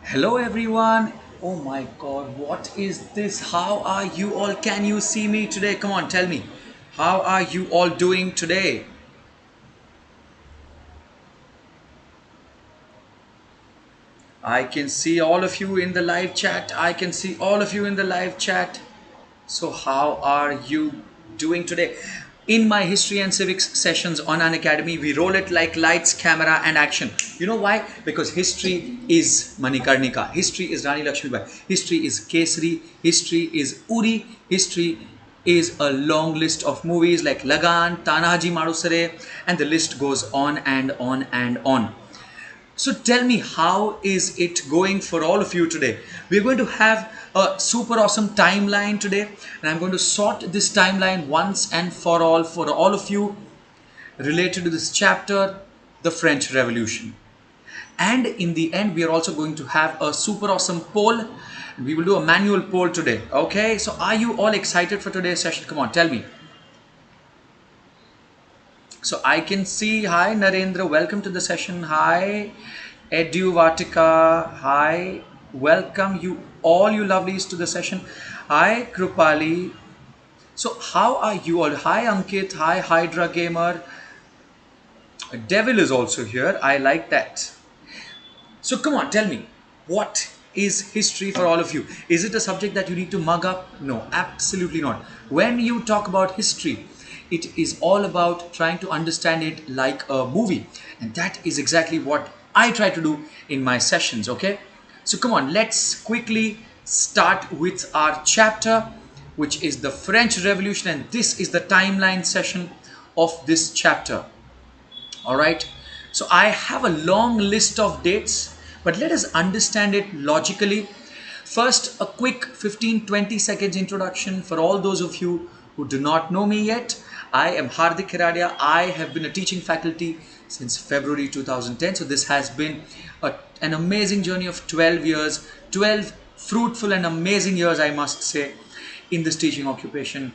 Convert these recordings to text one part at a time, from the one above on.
Hello everyone. Oh my god, what is this? How are you all? Can you see me today? Come on, tell me. How are you all doing today? I can see all of you in the live chat. I can see all of you in the live chat. So, how are you doing today? In my history and civics sessions on Unacademy, we roll it like lights, camera, and action. You know why? Because history is Manikarnika, history is Rani Lakshmibai, history is Kesari, history is Uri, history is a long list of movies like Lagan, Tanahaji Madusare, and the list goes on and on and on. So tell me, how is it going for all of you today? We're going to have a super awesome timeline today, and I'm going to sort this timeline once and for all of you related to this chapter, the French Revolution. And in the end, we are also going to have a super awesome poll. We will do a manual poll today. Okay, so are you all excited for today's session? Come on, tell me. So I can see, hi Narendra, welcome to the session. Hi Edu Vatika, hi, welcome you all you lovelies to the session. Hi Krupali. So how are you all? Hi Ankit, hi Hydra Gamer. Devil is also here. I like that. So come on, tell me, what is history for all of you? Is it a subject that you need to mug up? No, absolutely not. When you talk about history, it is all about trying to understand it like a movie. And that is exactly what I try to do in my sessions, okay? So come on, let's quickly start with our chapter, which is the French Revolution. And this is the timeline session of this chapter. All right. So I have a long list of dates, but let us understand it logically. First, a quick 15-20 seconds introduction for all those of you who do not know me yet. I am Hardik Kheradia. I have been a teaching faculty since February 2010. So this has been an amazing journey of 12 years, 12 fruitful and amazing years, I must say, in this teaching occupation.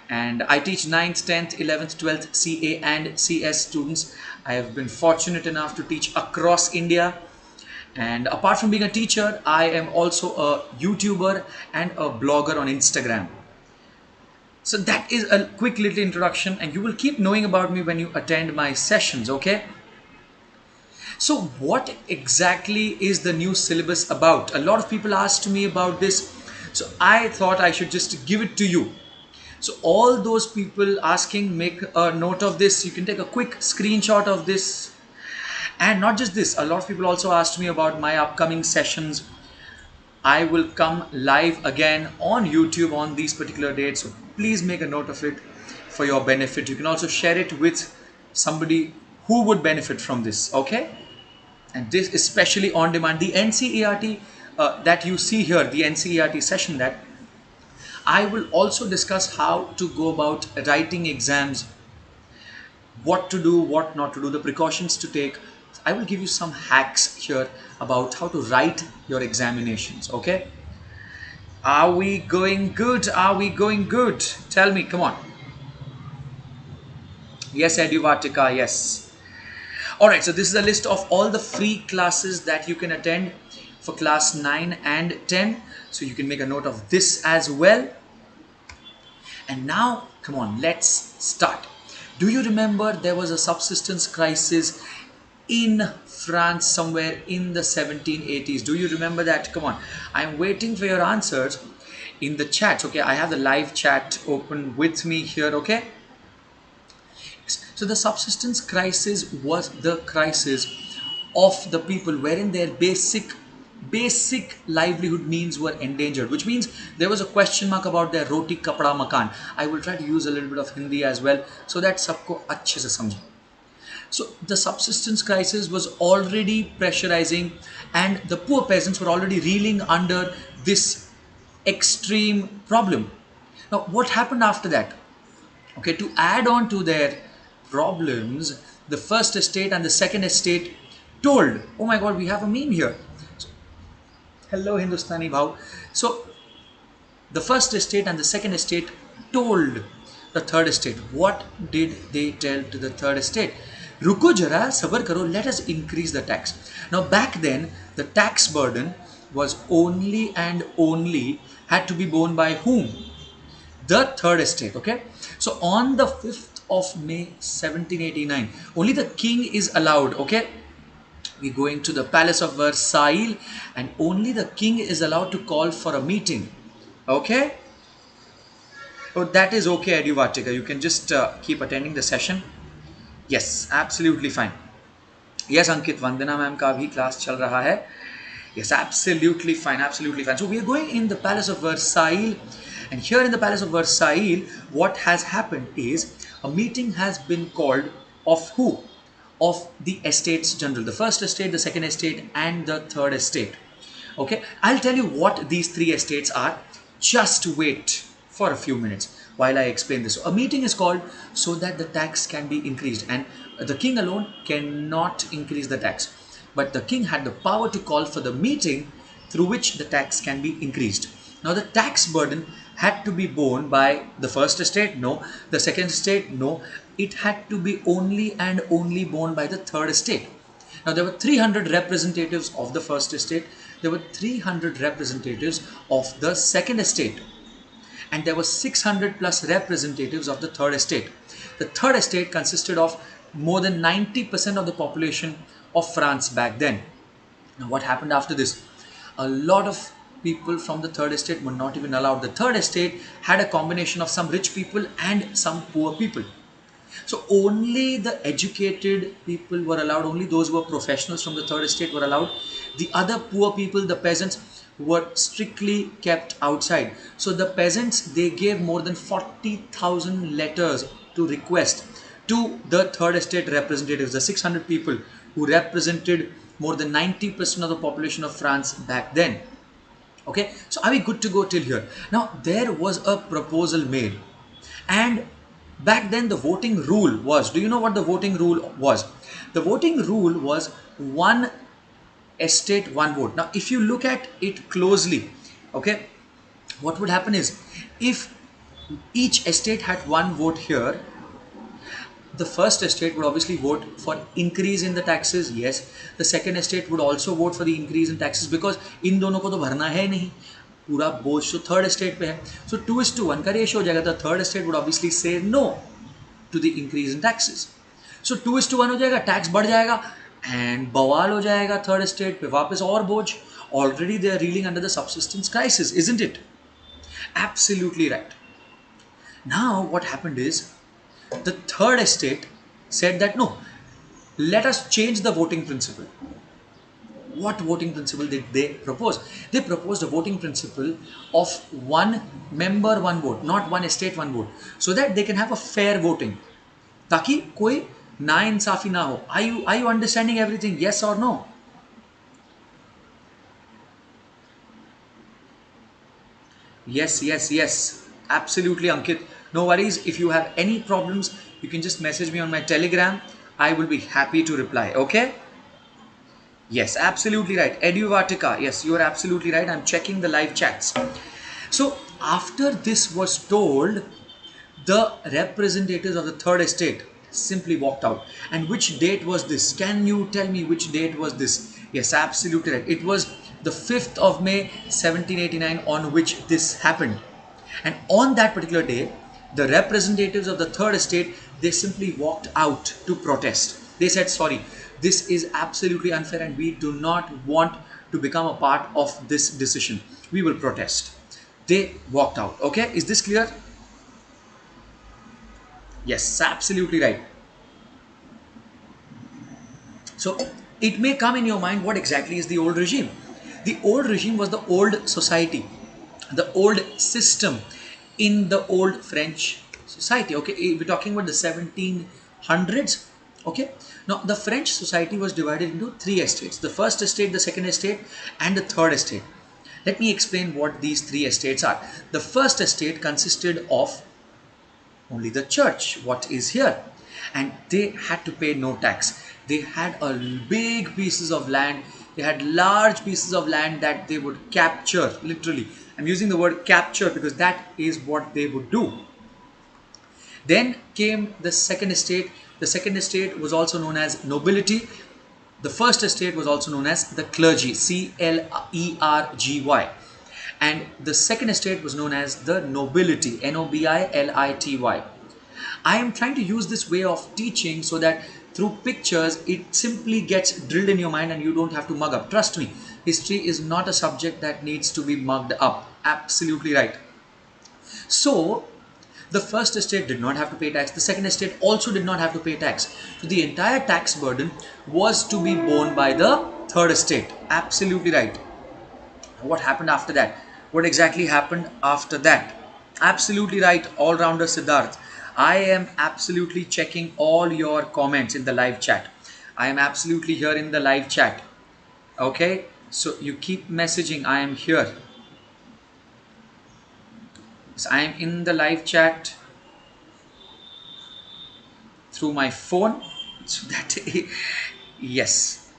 And I teach 9th, 10th, 11th, 12th CA and CS students. I have been fortunate enough to teach across India. And apart from being a teacher, I am also a YouTuber and a blogger on Instagram. So that is a quick little introduction, and you will keep knowing about me when you attend my sessions, okay? So what exactly is the new syllabus about? A lot of people asked me about this, so I thought I should just give it to you. So all those people asking, make a note of this. You can take a quick screenshot of this. And not just this, a lot of people also asked me about my upcoming sessions. I will come live again on YouTube on these particular dates. So please make a note of it for your benefit. You can also share it with somebody who would benefit from this, okay? And this especially on demand. The NCERT that you see here, the NCERT session, that I will also discuss how to go about writing exams, what to do, what not to do, the precautions to take. I will give you some hacks here about how to write your examinations, okay? Are we going good? Are we going good? Tell me, come on. Yes, Eduvatica, yes. Alright, so this is a list of all the free classes that you can attend for class 9 and 10. So you can make a note of this as well. And now, come on, let's start. Do you remember there was a subsistence crisis in France somewhere in the 1780s? Do you remember that? Come on, I'm waiting for your answers in the chat. Okay, I have the live chat open with me here, okay? So the subsistence crisis was the crisis of the people wherein their basic livelihood means were endangered, which means there was a question mark about their roti kapda makan. I will try to use a little bit of Hindi as well so that sabko अच्छे से समझे. So the subsistence crisis was already pressurizing, and the poor peasants were already reeling under this extreme problem. Now what happened after that? Okay, to add on to their problems, the first estate and the second estate told, oh my god, we have a meme here. Hello Hindustani Bhau. So the first estate and the second estate told the third estate. What did they tell to the third estate? Ruko jara, sabar karo, let us increase the tax. Now back then, the tax burden was only and only had to be borne by whom? The third estate. Okay, so on the 5th of May 1789, only the king is allowed. Okay, we're going to the Palace of Versailles, and only the king is allowed to call for a meeting. Okay, oh, that is okay, Eduvatica. You can just keep attending the session. Yes, absolutely fine. Yes, Ankit, Vandana ma'am का भी class चल रहा है. Yes, absolutely fine, absolutely fine. So we are going in the Palace of Versailles, and here in the Palace of Versailles, what has happened is a meeting has been called of who? Of the Estates General, the first estate, the second estate, and the third estate. Okay, I'll tell you what these three estates are. Just wait for a few minutes while I explain this. So a meeting is called so that the tax can be increased, and the king alone cannot increase the tax. But the king had the power to call for the meeting through which the tax can be increased. Now the tax burden had to be borne by the first estate? No. The second estate? No. It had to be only and only borne by the third estate. Now there were 300 representatives of the first estate, there were 300 representatives of the second estate, and there were 600 plus representatives of the third estate. The third estate consisted of more than 90% of the population of France back then. Now what happened after this? A lot of people from the third estate were not even allowed. The third estate had a combination of some rich people and some poor people. So only the educated people were allowed, only those who were professionals from the third estate were allowed. The other poor people, the peasants, were strictly kept outside. So the peasants, they gave more than 40,000 letters to request to the third estate representatives, the 600 people who represented more than 90% of the population of France back then. Okay, so are we good to go till here? Now there was a proposal made, and back then the voting rule was, do you know what the voting rule was? The voting rule was one estate, one vote. Now if you look at it closely, okay, what would happen is, if each estate had one vote here, the first estate would obviously vote for increase in the taxes. Yes, the second estate would also vote for the increase in taxes, because इन दोनों को तो भरना है नहीं, पूरा बोझ तो third estate पे है. So 2:1 का रेशियो हो जाएगा. The third estate would obviously say no to the increase in taxes. So 2:1 हो जाएगा, टैक्स बढ़ जाएगा, and बवाल हो जाएगा थर्ड estate पे, वापस और बोझ. Already they are reeling under the subsistence crisis, isn't it? Absolutely right. Now what happened is, the third estate said that no, let us change the voting principle. What voting principle did they propose? They proposed a voting principle of one member, one vote, not one estate, one vote, so that they can have a fair voting, ताकि कोई नाइंसाफी ना हो. Are you understanding everything? Yes or no? Yes. Absolutely, Ankit. No worries. If you have any problems, you can just message me on my Telegram. I will be happy to reply. Okay? Yes, absolutely right. Eduvatica. Yes, you are absolutely right. I'm checking the live chats. So after this was told, the representatives of the third estate simply walked out. And which date was this? Can you tell me which date was this? Yes, absolutely right. It was the 5th of May 1789 on which this happened. And on that particular day, the representatives of the third estate, they simply walked out to protest. They said, sorry, this is absolutely unfair and we do not want to become a part of this decision. We will protest. They walked out. Okay, is this clear? Yes, absolutely right. So it may come in your mind, what exactly is the old regime? The old regime was the old society, the old system in the old French society. Okay, we're talking about the 1700s. Okay, now the French society was divided into three estates: the first estate, the second estate, and the third estate. Let me explain what these three estates are. The first estate consisted of only the church, what is here, and they had to pay no tax. They had a big pieces of land. They had large pieces of land that they would capture, literally. I'm using the word capture because that is what they would do. Then came the second estate. The second estate was also known as nobility. The first estate was also known as the clergy, clergy, and the second estate was known as the nobility, nobility. I am trying to use this way of teaching so that through pictures it simply gets drilled in your mind and you don't have to mug up. Trust me, history is not a subject that needs to be mugged up. Absolutely right. So the first estate did not have to pay tax. The second estate also did not have to pay tax. So the entire tax burden was to be borne by the third estate. Absolutely right. What happened after that? What exactly happened after that? Absolutely right, all-rounder Siddharth. I am absolutely checking all your comments in the live chat. I am absolutely here in the live chat. Okay, so you keep messaging. I am here. So I am in the live chat through my phone. So that yes.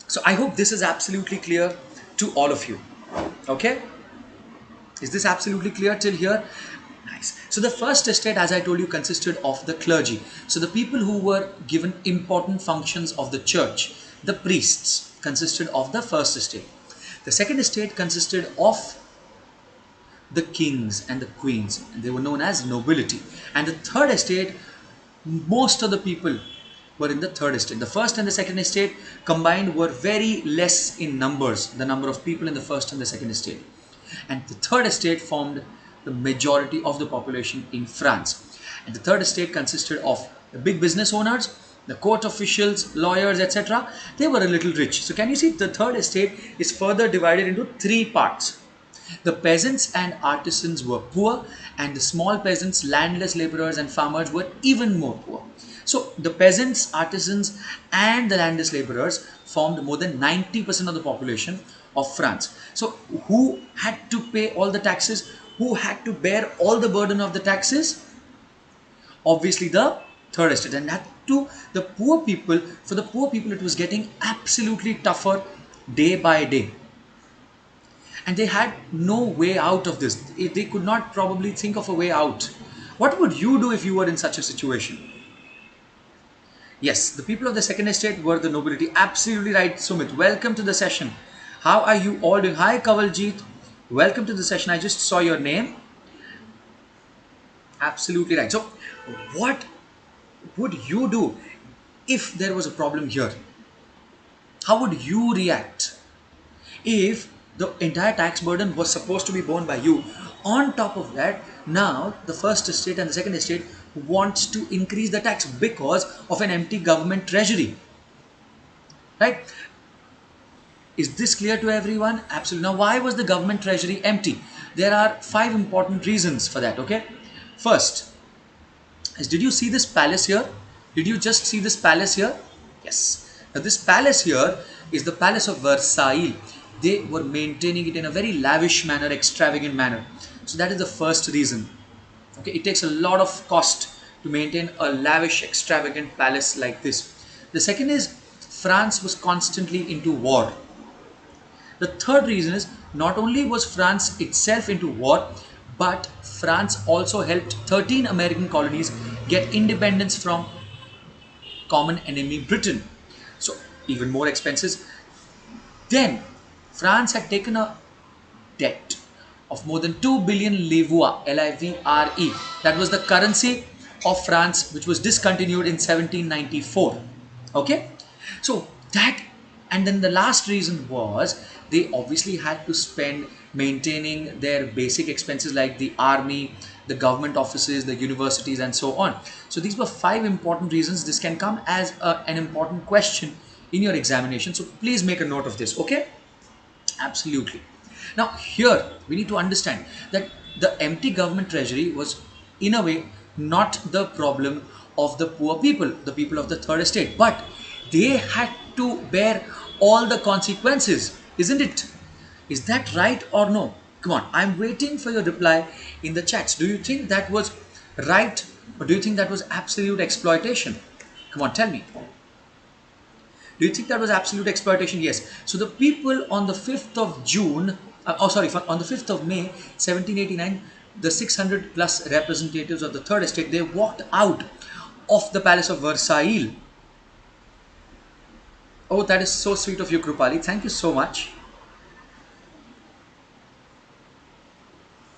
So I hope this is absolutely clear to all of you. Okay. Is this absolutely clear till here? Nice. So the first estate, as I told you, consisted of the clergy. So the people who were given important functions of the church, the priests, consisted of the first estate. The second estate consisted of the kings and the queens, and they were known as nobility. And the third estate, most of the people were in the third estate. The first and the second estate combined were very less in numbers, the number of people in the first and the second estate. And the third estate formed the majority of the population in France. And the third estate consisted of the big business owners, the court officials, lawyers, etc. They were a little rich. So can you see the third estate is further divided into three parts. The peasants and artisans were poor, and the small peasants, landless laborers and farmers were even more poor. So the peasants, artisans and the landless laborers formed more than 90% of the population of France. So who had to pay all the taxes? Who had to bear all the burden of the taxes? Obviously the third estate. And that too, the poor people. For the poor people it was getting absolutely tougher day by day. And they had no way out of this. They could not probably think of a way out. What would you do if you were in such a situation? Yes, the people of the second estate were the nobility. Absolutely right, Sumit. Welcome to the session. How are you all doing? Hi, Kawaljeet. Welcome to the session. I just saw your name. Absolutely right. So, what would you do if there was a problem here? How would you react if the entire tax burden was supposed to be borne by you? On top of that, now the first estate and the second estate wants to increase the tax because of an empty government treasury. Right? Is this clear to everyone? Absolutely. Now, why was the government treasury empty? There are 5 important reasons for that. Okay. First, did you see this palace here? Did you just see this palace here? Yes. Now, this palace here is the Palace of Versailles. They were maintaining it in a very lavish manner, extravagant manner. So that is the first reason. Okay, it takes a lot of cost to maintain a lavish, extravagant palace like this. The second is France was constantly into war. The third reason is not only was France itself into war, but France also helped 13 American colonies get independence from common enemy Britain. So even more expenses. Then France had taken a debt of more than 2 billion livres, L-I-V-R-E. That was the currency of France, which was discontinued in 1794. Okay? So that, and then the last reason was they obviously had to spend maintaining their basic expenses like the army, the government offices, the universities and so on. So these were 5 important reasons. This can come as an important question in your examination. So please make a note of this. Okay? Absolutely. Now here we need to understand that the empty government treasury was in a way not the problem of the poor people, the people of the third estate, but they had to bear all the consequences, isn't it? Is that right or no? Come on, I'm waiting for your reply in the chats. Do you think that was right or do you think that was absolute exploitation? Come on, tell me. Do you think that was absolute exploitation? Yes. So the people on the 5th of June, on the 5th of May 1789, the 600 plus representatives of the third estate, they walked out of the Palace of Versailles. Oh, that is so sweet of you, Krupali. Thank you so much.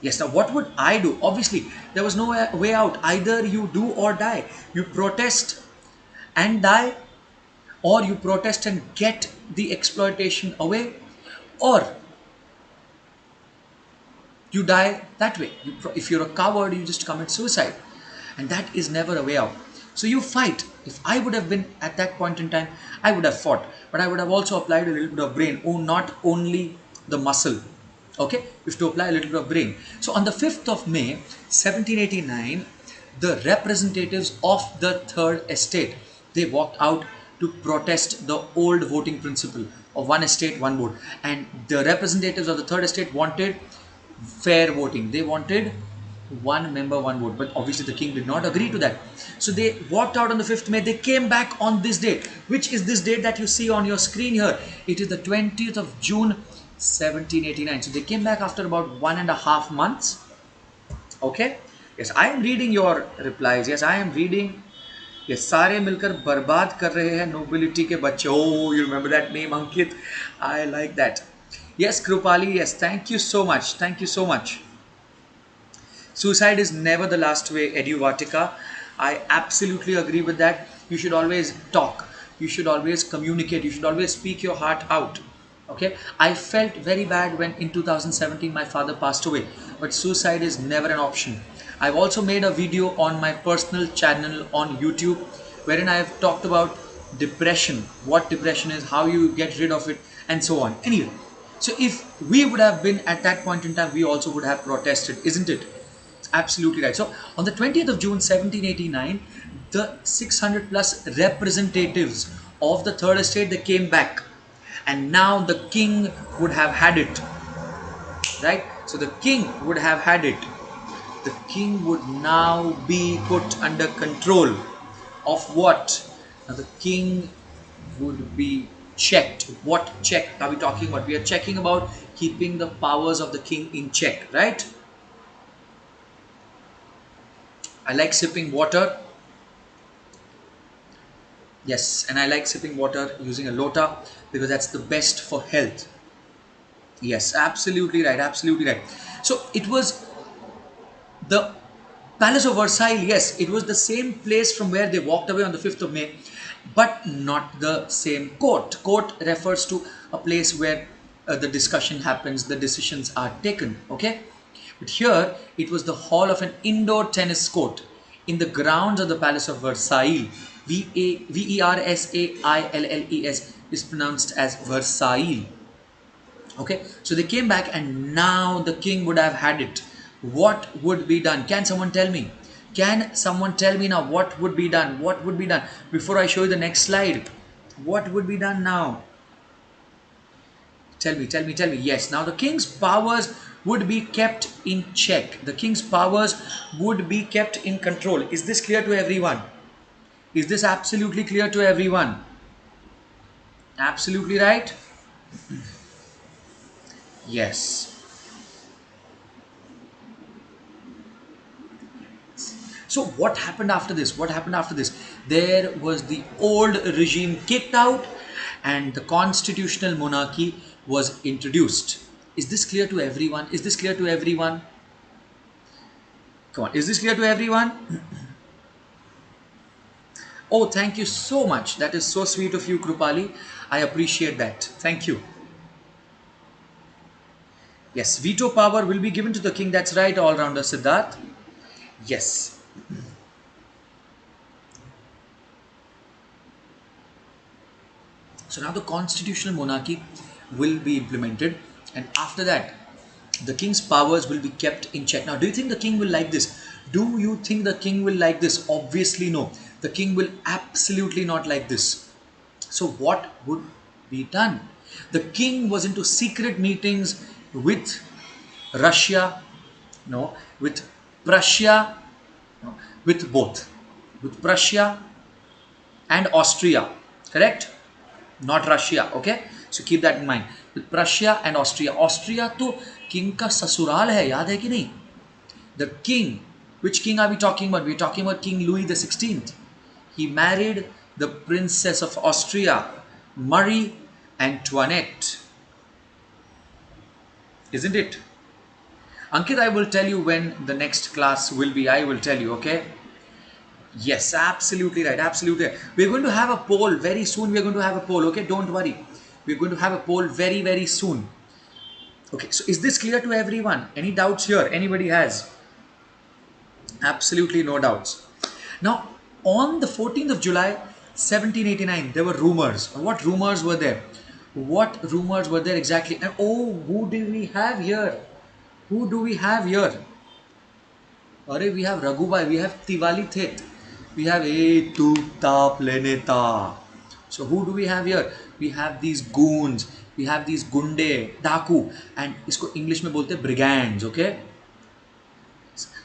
Yes, now what would I do? Obviously, there was no way out. Either you do or die. You protest and die, or you protest and get the exploitation away, or you die that way. If you're a coward, you just commit suicide, and that is never a way out. So you fight. If I would have been at that point in time, I would have fought, but I would have also applied a little bit of brain. Oh, not only the muscle. Okay, you have to apply a little bit of brain. So on the 5th of May 1789, the representatives of the third estate, they walked out to protest the old voting principle of one estate one vote, and the representatives of the third estate wanted fair voting. They wanted one member one vote, but obviously the king did not agree to that. So they walked out on the 5th May. They came back on this date, which is this date that you see on your screen here. It is the 20th of June 1789. So they came back after about 1.5 months. Okay, yes, I am reading your replies. Yes, I am reading. ये सारे मिलकर बर्बाद कर रहे हैं nobility के बच्चे. Oh, you remember that name, Ankit? I like that. Yes, Krupali. Yes, thank you so much. Thank you so much. Suicide is never the last way, Eduvatica. I absolutely agree with that. You should always talk. You should always communicate. You should always speak your heart out. Okay, I felt very bad when in 2017 my father passed away, but suicide is never an option. I've also made a video on my personal channel on YouTube wherein I have talked about depression, what depression is, how you get rid of it, and so on. Anyway, so if we would have been at that point in time, we also would have protested, isn't it? Absolutely right. So on the 20th of June 1789, the 600 plus representatives of the third estate, they came back, and now the king would have had it, right? So the king would have had it. The king would now be put under control of what? Now the king would be checked. What check are we talking about? We are checking about keeping the powers of the king in check, right? I like sipping water. Yes, and I like sipping water using a lota because that's the best for health. Yes, absolutely right, absolutely right. So it was the Palace of Versailles. Yes, it was the same place from where they walked away on the 5th of May, but not the same court. Court refers to a place where the discussion happens, the decisions are taken, okay? But here, it was the hall of an indoor tennis court in the grounds of the Palace of Versailles. Versailles is pronounced as Versailles. Okay, so they came back and now the king would have had it. What would be done? Can someone tell me? Can someone tell me now what would be done? What would be done? Before I show you the next slide, what would be done now? Tell me, tell me, tell me. Yes, now the king's powers would be kept in check. The king's powers would be kept in control. Is this clear to everyone? Is this absolutely clear to everyone? Absolutely right? Yes. So what happened after this? What happened after this? There was the old regime kicked out and the constitutional monarchy was introduced. Is this clear to everyone? Is this clear to everyone? Come on, is this clear to everyone? Oh, thank you so much. That is so sweet of you, Krupali. I appreciate that. Thank you. Yes, veto power will be given to the king. That's right, all-rounder Siddharth. Yes. So now the constitutional monarchy will be implemented, and after that the king's powers will be kept in check. Now, do you think the king will like this? Do you think the king will like this? Obviously no. The king will absolutely not like this. So what would be done? The king was into secret meetings with Russia, no, with Prussia, no, with both, with Prussia and Austria, correct? Not Russia, okay? So keep that in mind. With Prussia and Austria. Austria to king ka sasural hai, yaad hai ki nahi? The king, which king are we talking about? We're talking about King Louis the 16th. He married the princess of Austria, Marie Antoinette. Isn't it? Ankit, I will tell you when the next class will be. I will tell you, okay? Yes, absolutely right. Absolutely right. We're going to have a poll very soon. We're going to have a poll, okay? Don't worry. We're going to have a poll very, very soon. Okay, so is this clear to everyone? Any doubts here? Anybody has? Absolutely no doubts. Now, on the 14th of July, 1789, there were rumors. What rumors were there? What rumors were there exactly? And oh, who do we have here? Who do we have here? Arey, we have Raghubai, we have Tiwali Thet, we have E Tu Ta Planeta. So who do we have here? We have these goons, we have these gunde, daku, and isko English में बोलते हैं brigands, okay?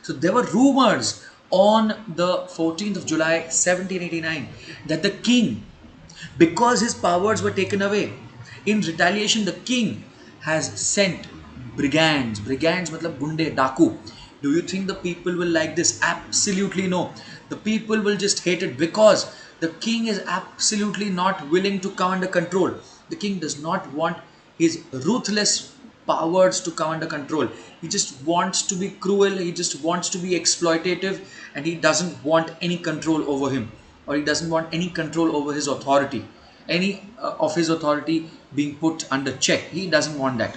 So there were rumors on the 14th of July 1789 that the king, because his powers were taken away, in retaliation the king has sent brigands. Brigands matlab gunde, daku. Do you think the people will like this? Absolutely no. The people will just hate it because the king is absolutely not willing to come under control. The king does not want his ruthless powers to come under control. He just wants to be cruel, he just wants to be exploitative, and he doesn't want any control over him, or he doesn't want any control over his authority, any of his authority being put under check. He doesn't want that.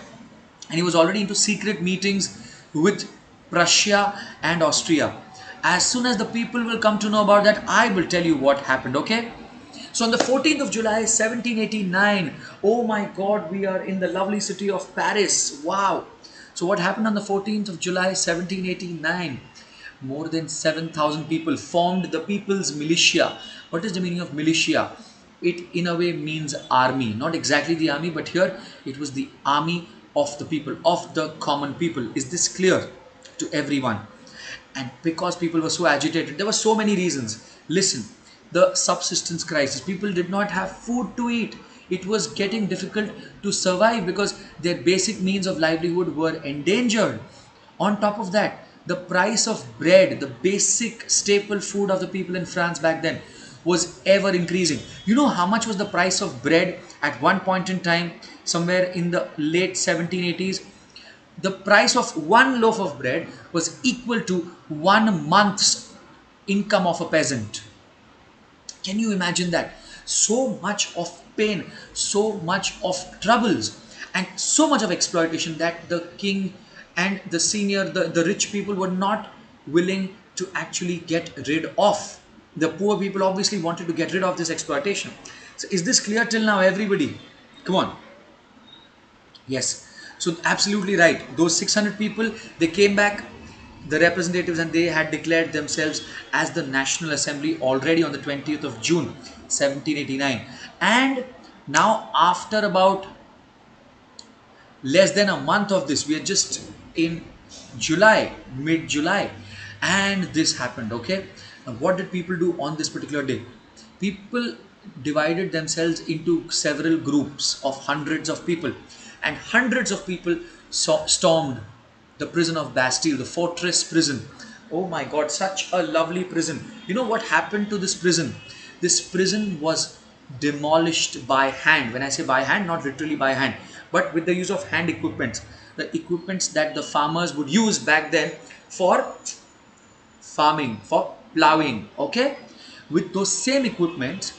And he was already into secret meetings with Prussia and Austria. As soon as the people will come to know about that, I will tell you what happened, okay? So on the 14th of July 1789, oh my god, we are in the lovely city of Paris. Wow. So what happened on the 14th of July 1789? More than 7,000 people formed the People's Militia. What is the meaning of militia? It in a way means army. Not exactly the army, but here it was the army of the people, of the common people. Is this clear to everyone? And because people were so agitated, there were so many reasons. Listen, the subsistence crisis. People did not have food to eat. It was getting difficult to survive because their basic means of livelihood were endangered. On top of that, the price of bread, the basic staple food of the people in France back then, was ever increasing. You know how much was the price of bread at one point in time, somewhere in the late 1780s? The price of one loaf of bread was equal to 1 month's income of a peasant. Can you imagine that? So much of pain, so much of troubles, and so much of exploitation that the king and the senior, the rich people were not willing to actually get rid of. The poor people obviously wanted to get rid of this exploitation. So is this clear till now, everybody? Come on. Yes. So absolutely right. Those 600 people, they came back, the representatives, and they had declared themselves as the National Assembly already on the 20th of June 1789. And now after about less than a month of this, we are just in July, mid-July, and this happened, okay? Now what did people do on this particular day? People divided themselves into several groups of hundreds of people, and hundreds of people stormed the prison of Bastille, the fortress prison. Oh my god, such a lovely prison. You know what happened to this prison? This prison was demolished by hand. When I say by hand, not literally by hand, but with the use of hand equipment. The equipments that the farmers would use back then for farming, for plowing, okay? With those same equipment,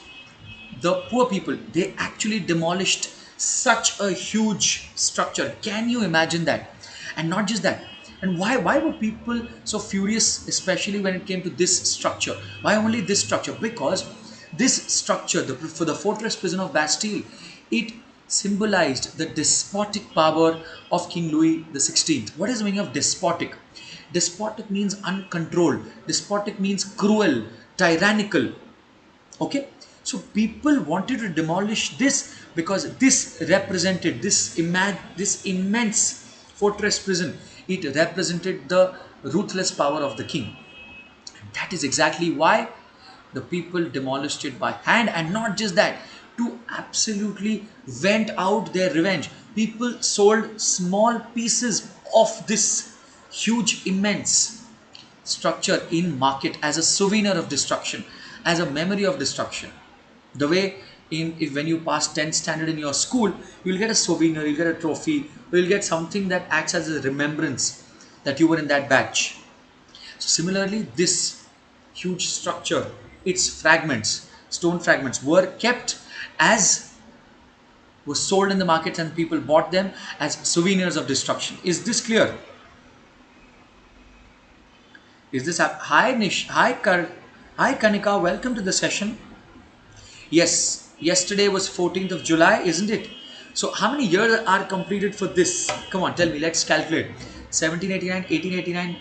the poor people, they actually demolished such a huge structure. Can you imagine that? And not just that. And why were people so furious, especially when it came to this structure? Why only this structure? Because this structure, for the fortress prison of Bastille, it symbolized the despotic power of King Louis XVI. What is the meaning of despotic? Despotic means uncontrolled. Despotic means cruel, tyrannical. Okay? So people wanted to demolish this because this represented this immense fortress prison. It represented the ruthless power of the king. And that is exactly why the people demolished it by hand. And not just that, to absolutely vent out their revenge, people sold small pieces of this huge, immense structure in market as a souvenir of destruction, as a memory of destruction. The way if when you pass 10th standard in your school, you'll get a souvenir, you'll get a trophy, or you'll get something that acts as a remembrance that you were in that batch. So similarly, this huge structure, its fragments, stone fragments, were kept as was sold in the markets and people bought them as souvenirs of destruction. Is this clear? Is this up? Hi Nish, hi Kanika, welcome to the session. Yes, yesterday was 14th of July, isn't it? So how many years are completed for this? Come on, tell me, let's calculate. 1789, 1889,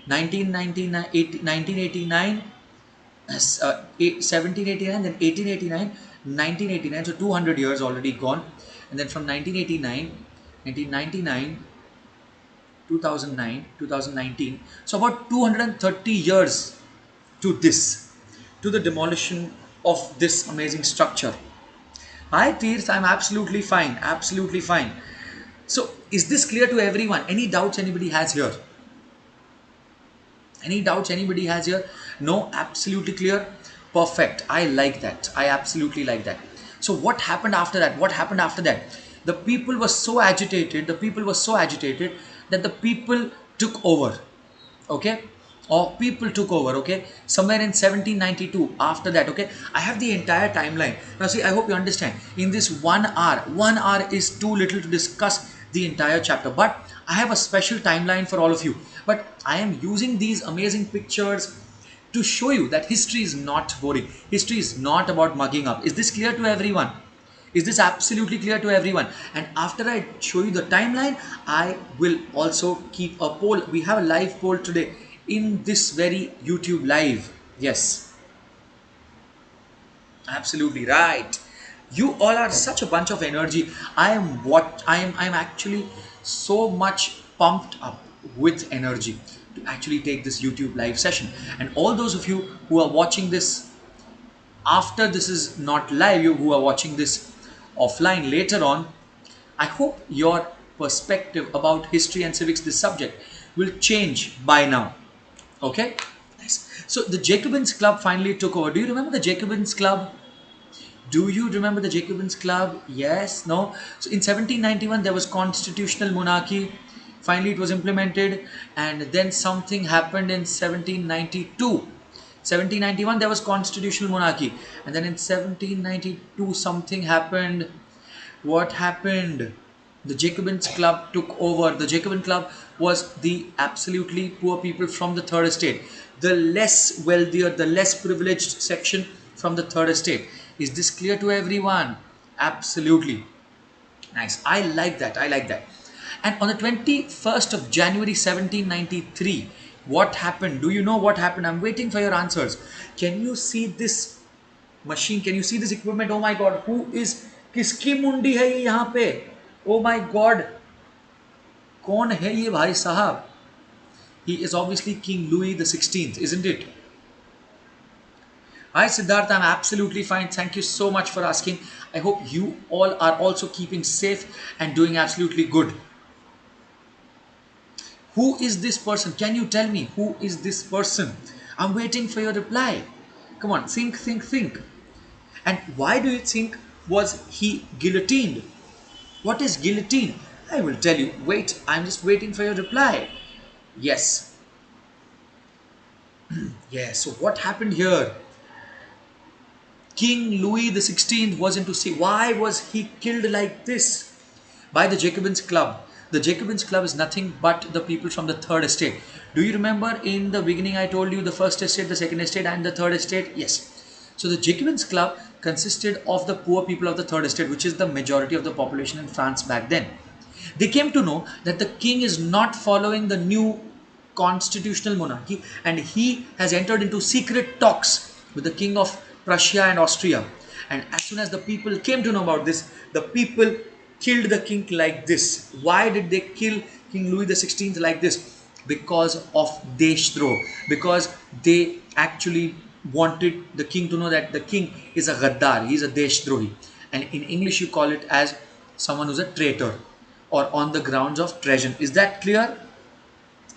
1999, 1989, 1789, then 1889, 1989, so 200 years already gone. And then from 1989, 1999, 2009, 2019, so about 230 years to this, to the demolition of this amazing structure. Hi Teers, I'm absolutely fine, absolutely fine. So is this clear to everyone? Any doubts anybody has here? Any doubts anybody has here? No, absolutely clear. Perfect. I like that. I absolutely like that. So what happened after that? What happened after that? The people were so agitated. The people were so agitated that the people took over. Okay, or people took over. Okay, somewhere in 1792. After that, okay, I have the entire timeline. Now see, I hope you understand. In this 1 hour is too little to discuss the entire chapter, but I have a special timeline for all of you. But I am using these amazing pictures to show you that history is not boring. History is not about mugging up. Is this clear to everyone? Is this absolutely clear to everyone? And after I show you the timeline, I will also keep a poll. We have a live poll today in this very YouTube live. Yes, absolutely right. You all are such a bunch of energy. I'm actually so much pumped up with energy to actually take this YouTube live session. And all those of you who are watching this after this is not live, you who are watching this offline later on, I hope your perspective about history and civics, this subject, will change by now. Okay, nice. So the Jacobins Club finally took over. Do you remember the Jacobins Club? Do you remember the Jacobins Club? Yes, no? So in 1791 there was constitutional monarchy. Finally it was implemented, and then something happened in 1792. 1791 there was constitutional monarchy, and then in 1792 something happened. What happened? The Jacobins Club took over. The Jacobin Club was the absolutely poor people from the third estate, the less wealthier, the less privileged section from the third estate. Is this clear to everyone? Absolutely. Nice. I like that. I like that. And on the 21st of January 1793, what happened? Do you know what happened? I'm waiting for your answers. Can you see this machine? Can you see this equipment? Oh my God. Who is? किसकी मुंडी है ये यहाँ पे? Oh my God. कौन है ये भाई साहब? He is obviously King Louis the 16th, isn't it? Hi Siddharth, I'm absolutely fine. Thank you so much for asking. I hope you all are also keeping safe and doing absolutely good. Who is this person? Can you tell me who is this person? I'm waiting for your reply. Come on, think, think, think. And why do you think was he guillotined? What is guillotine? I will tell you. Wait, I'm just waiting for your reply. Yes. Yes, so what happened here? King Louis the 16th was into sea. Why was he killed like this? By the Jacobins Club. The Jacobins Club is nothing but the people from the third estate. Do you remember in the beginning I told you the first estate, the second estate and the third estate? Yes. So the Jacobins Club consisted of the poor people of the third estate, which is the majority of the population in France back then. They came to know that the king is not following the new constitutional monarchy, and he has entered into secret talks with the king of Prussia and Austria. And as soon as the people came to know about this, the people killed the king like this. Why did they kill King Louis the 16th like this? Because of Deshdroh. Because they actually wanted the king to know that the king is a Gaddar, he is a Deshdrohi. And in English you call it as someone who's a traitor, or on the grounds of treason. Is that clear?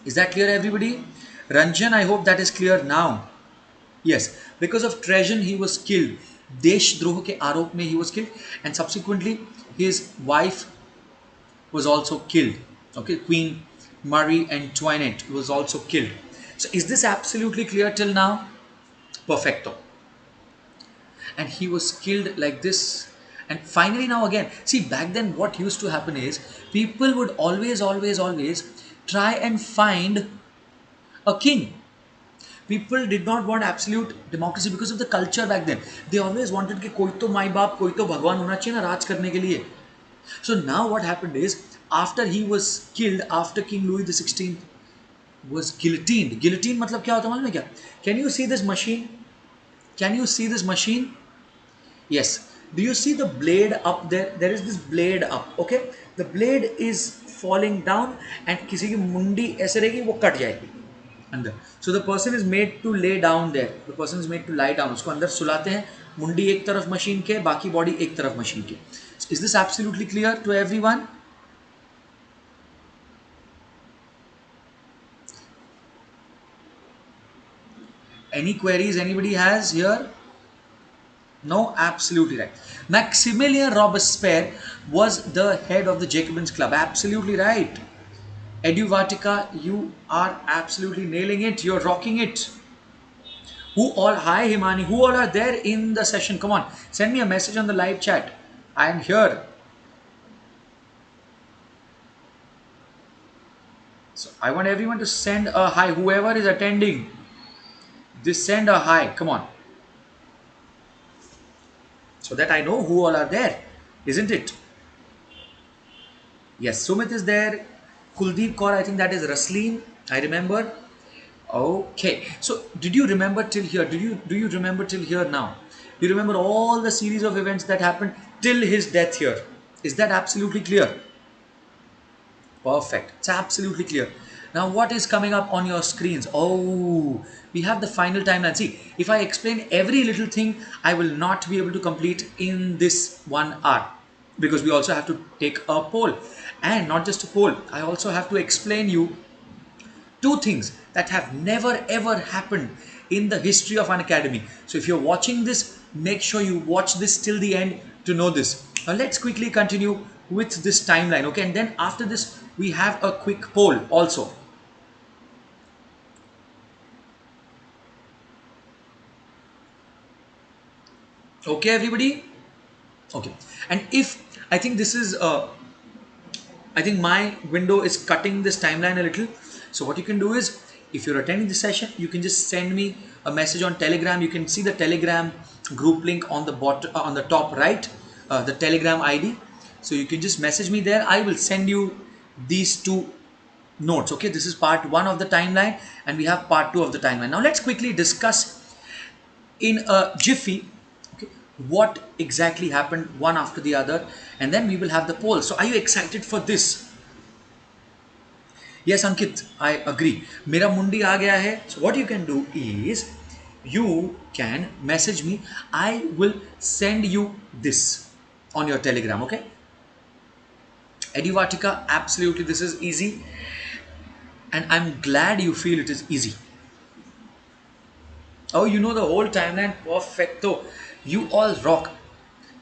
Is that clear, everybody? Ranjan, I hope that is clear now. Yes, because of treason he was killed. देशद्रोह के आरोप में he was killed, and subsequently his wife was also killed. Okay, Queen Marie Antoinette was also killed. So is this absolutely clear till now? Perfecto. And he was killed like this. And finally, now again, see, back then what used to happen is people would always try and find a king. People did not want absolute democracy because of the culture back then. They always wanted कि कोई तो माई बाप, कोई तो भगवान होना चाहिए ना राज करने के लिए. So now what happened is, after he was killed, after King Louis the 16th was guillotined. Guillotine मतलब क्या होता है मालूम है क्या? Can you see this machine? Can you see this machine? Yes. Do you see the blade up there? There is this blade up. Okay. The blade is falling down and किसी की मुंडी ऐसे रहेगी वो कट जाएगी अंदर. So the person is made to lay down there. The person is made to lie down. उसको अंदर सुलाते हैं. मुंडी एक तरफ मशीन के, बाकी बॉडी एक तरफ मशीन की. Is this absolutely clear to everyone? Any queries anybody has here? No, absolutely right. Maximilien Robespierre was the head of the Jacobins Club. Absolutely right. Eduvatica, you are absolutely nailing it. You're rocking it. Who all, hi Himani, who all are there in the session? Come on, send me a message on the live chat. I am here. So I want everyone to send a hi. Whoever is attending, just send a hi. Come on. So that I know who all are there, isn't it? Yes, Sumit is there. Kuldeep Kaur, I think that is Rasleen. I remember. Okay. So did you remember till here? Do you remember till here now? Do you remember all the series of events that happened till his death here? Is that absolutely clear? Perfect. It's absolutely clear. Now what is coming up on your screens? Oh, we have the final timeline. See, if I explain every little thing, I will not be able to complete in this 1 hour, because we also have to take a poll. And not just a poll, I also have to explain you two things that have never ever happened in the history of Unacademy. So if you're watching this, make sure you watch this till the end to know this. Now let's quickly continue with this timeline, okay? And then after this, we have a quick poll also. Okay, everybody? Okay. And if, I think this is, I think my window is cutting this timeline a little. So what you can do is, if you're attending the session, you can just send me a message on Telegram. You can see the Telegram group link on the bottom, on the top right, the Telegram ID. So you can just message me there. I will send you these two notes. Okay, this is part 1 of the timeline, and we have part 2 of the timeline. Now let's quickly discuss in a jiffy, okay, what exactly happened one after the other, and then we will have the poll. So are you excited for this? Yes, Ankit, I agree. Mera mundi aa gaya hai. So what you can do is, you can message me. I will send you this on your Telegram, okay? Eduvatica, absolutely, this is easy. And I'm glad you feel it is easy. Oh, you know the whole timeline, perfecto. You all rock.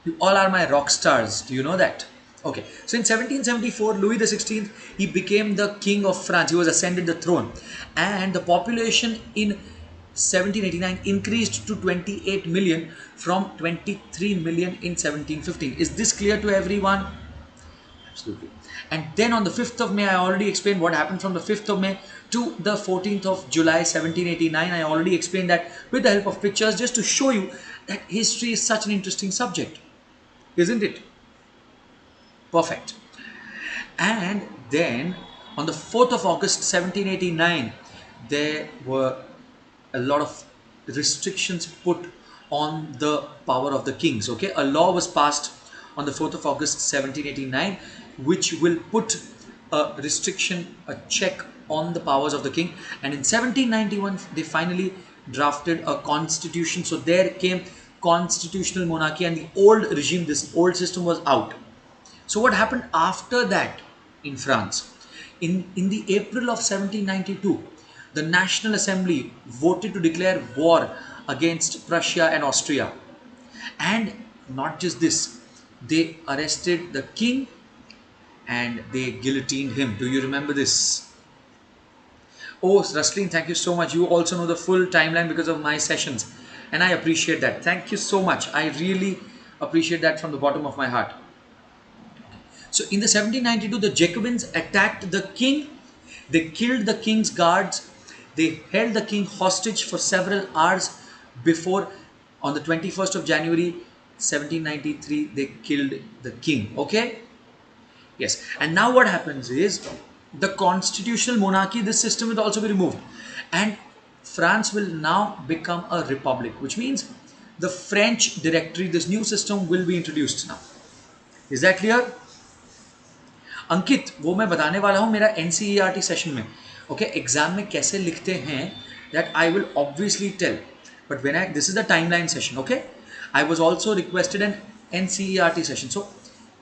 You all are my rock stars. Do you know that? Okay. So in 1774, Louis the 16th, he became the king of France. He was ascended the throne. And the population in 1789 increased to 28 million from 23 million in 1715. Is this clear to everyone? Absolutely. And then on the 5th of May, I already explained what happened from the 5th of May to the 14th of July 1789. I already explained that with the help of pictures, just to show you that history is such an interesting subject, isn't it? Perfect. And then on the 4th of August 1789, there were a lot of restrictions put on the power of the kings. Okay, a law was passed on the 4th of August 1789, which will put a restriction, a check on the powers of the king. And in 1791, they finally drafted a constitution. So there came constitutional monarchy, and the old regime, this old system was out. So what happened after that in France? In the April of 1792, the National Assembly voted to declare war against Prussia and Austria. And not just this, they arrested the king and they guillotined him. Do you remember this? Oh, Rusleen, thank you so much. You also know the full timeline because of my sessions. And I appreciate that. Thank you so much. I really appreciate that from the bottom of my heart. So in the 1792, the Jacobins attacked the king. They killed the king's guards. They held the king hostage for several hours before, on the 21st of January 1793, they killed the king. Okay? Yes. And now what happens is the constitutional monarchy, this system will also be removed. And France will now become a republic, which means the French directory, this new system will be introduced now. Is that clear? अंकित, वो मैं बताने वाला हूँ मेरा NCERT session में. Okay, exam में कैसे लिखते हैं that I will obviously tell, but when I this is the timeline session. Okay, I was also requested an NCERT session. So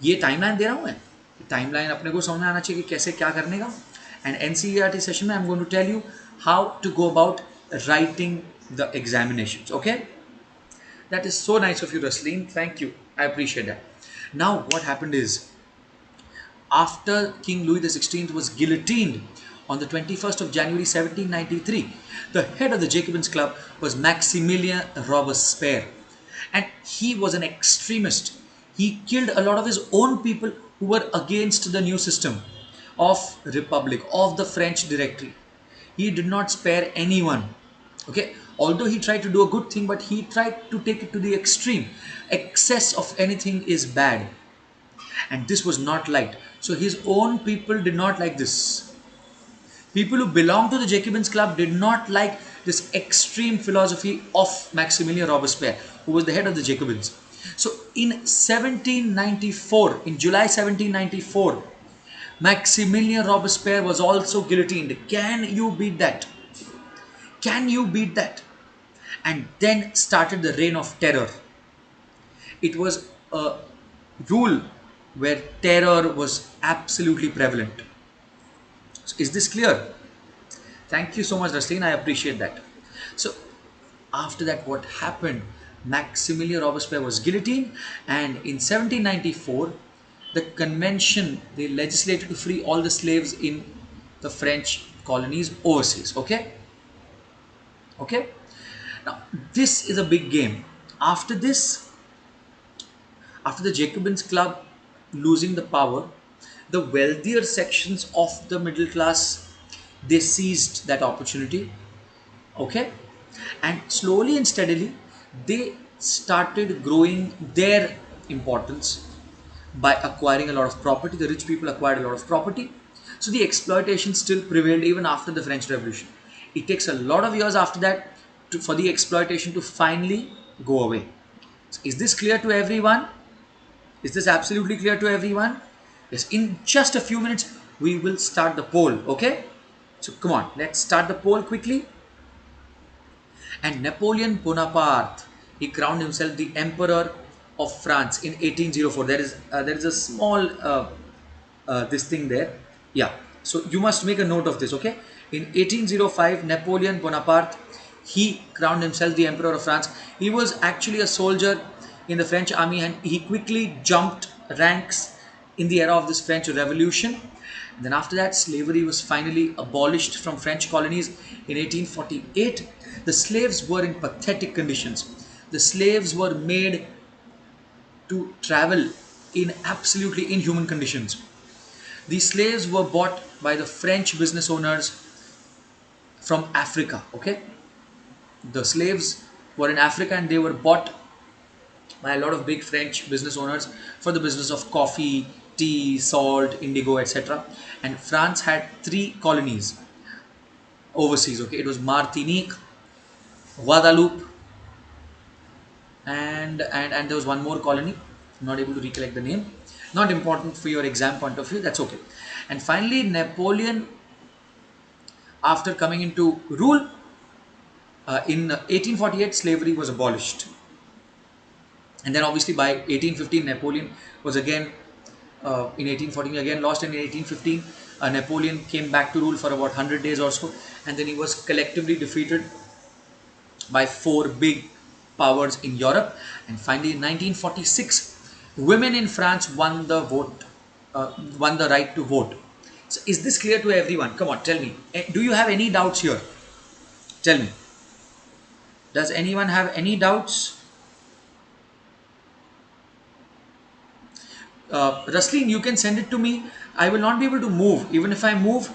ये टाइमलाइन दे रहा हूँ मैं. टाइमलाइन अपने को समझ में आना चाहिए कि कैसे क्या करने का. एंड NCERT सेशन में I am going to tell you how to go about writing the examinations. Okay, that is so nice of you Rasleen, thank you, I appreciate that. Now what happened is, after King Louis XVI was guillotined on the 21st of January 1793, the head of the Jacobins Club was Maximilien Robespierre, and he was an extremist. He killed a lot of his own people who were against the new system of republic, of the French directory. He did not spare anyone. Okay, although he tried to do a good thing, but he tried to take it to the extreme. Excess of anything is bad, and this was not liked. So his own people did not like this. People who belonged to the Jacobins Club did not like this extreme philosophy of Maximilien Robespierre, who was the head of the Jacobins. So in 1794, in July 1794, Maximilien Robespierre was also guillotined. Can you beat that? Can you beat that? And then started the reign of terror. It was a rule where terror was absolutely prevalent. So is this clear? Thank you so much, Rasleen. I appreciate that. So after that, what happened? Maximilien Robespierre was guillotined, and in 1794, the convention, they legislated to free all the slaves in the French colonies overseas. Okay? Okay? Now, this is a big game. After this, after the Jacobins Club losing the power, the wealthier sections of the middle class, they seized that opportunity. Okay, and slowly and steadily they started growing their importance by acquiring a lot of property. The rich people acquired a lot of property, so the exploitation still prevailed even after the French Revolution. It takes a lot of years after that for the exploitation to finally go away. So is this clear to everyone? Is this absolutely clear to everyone? Yes, in just a few minutes, we will start the poll, okay? So come on, let's start the poll quickly. And Napoleon Bonaparte, he crowned himself the Emperor of France in 1804. There is a small this thing there. Yeah, so you must make a note of this, okay? In 1805, Napoleon Bonaparte, he crowned himself the Emperor of France. He was actually a soldier in the French army, and he quickly jumped ranks in the era of this French Revolution. And then after that, slavery was finally abolished from French colonies in 1848. The slaves were in pathetic conditions. The slaves were made to travel in absolutely inhuman conditions. These slaves were bought by the French business owners from Africa. Okay, the slaves were in Africa, and they were bought by a lot of big French business owners for the business of coffee, tea, salt, indigo, etc. And France had 3 colonies overseas. Okay, it was Martinique, Guadeloupe, and there was one more colony. I'm not able to recollect the name. Not important for your exam point of view. That's okay. And finally, Napoleon, after coming into rule in 1848, slavery was abolished. And then obviously by 1815, Napoleon was again, in 1814 again lost, and in 1815, Napoleon came back to rule for about 100 days or so, and then he was collectively defeated by 4 big powers in Europe. And finally, in 1946, women in France won the vote, won the right to vote. So, is this clear to everyone? Come on, tell me. Do you have any doubts here? Tell me. Does anyone have any doubts? Raslin, you can send it to me. I will not be able to move. Even if I move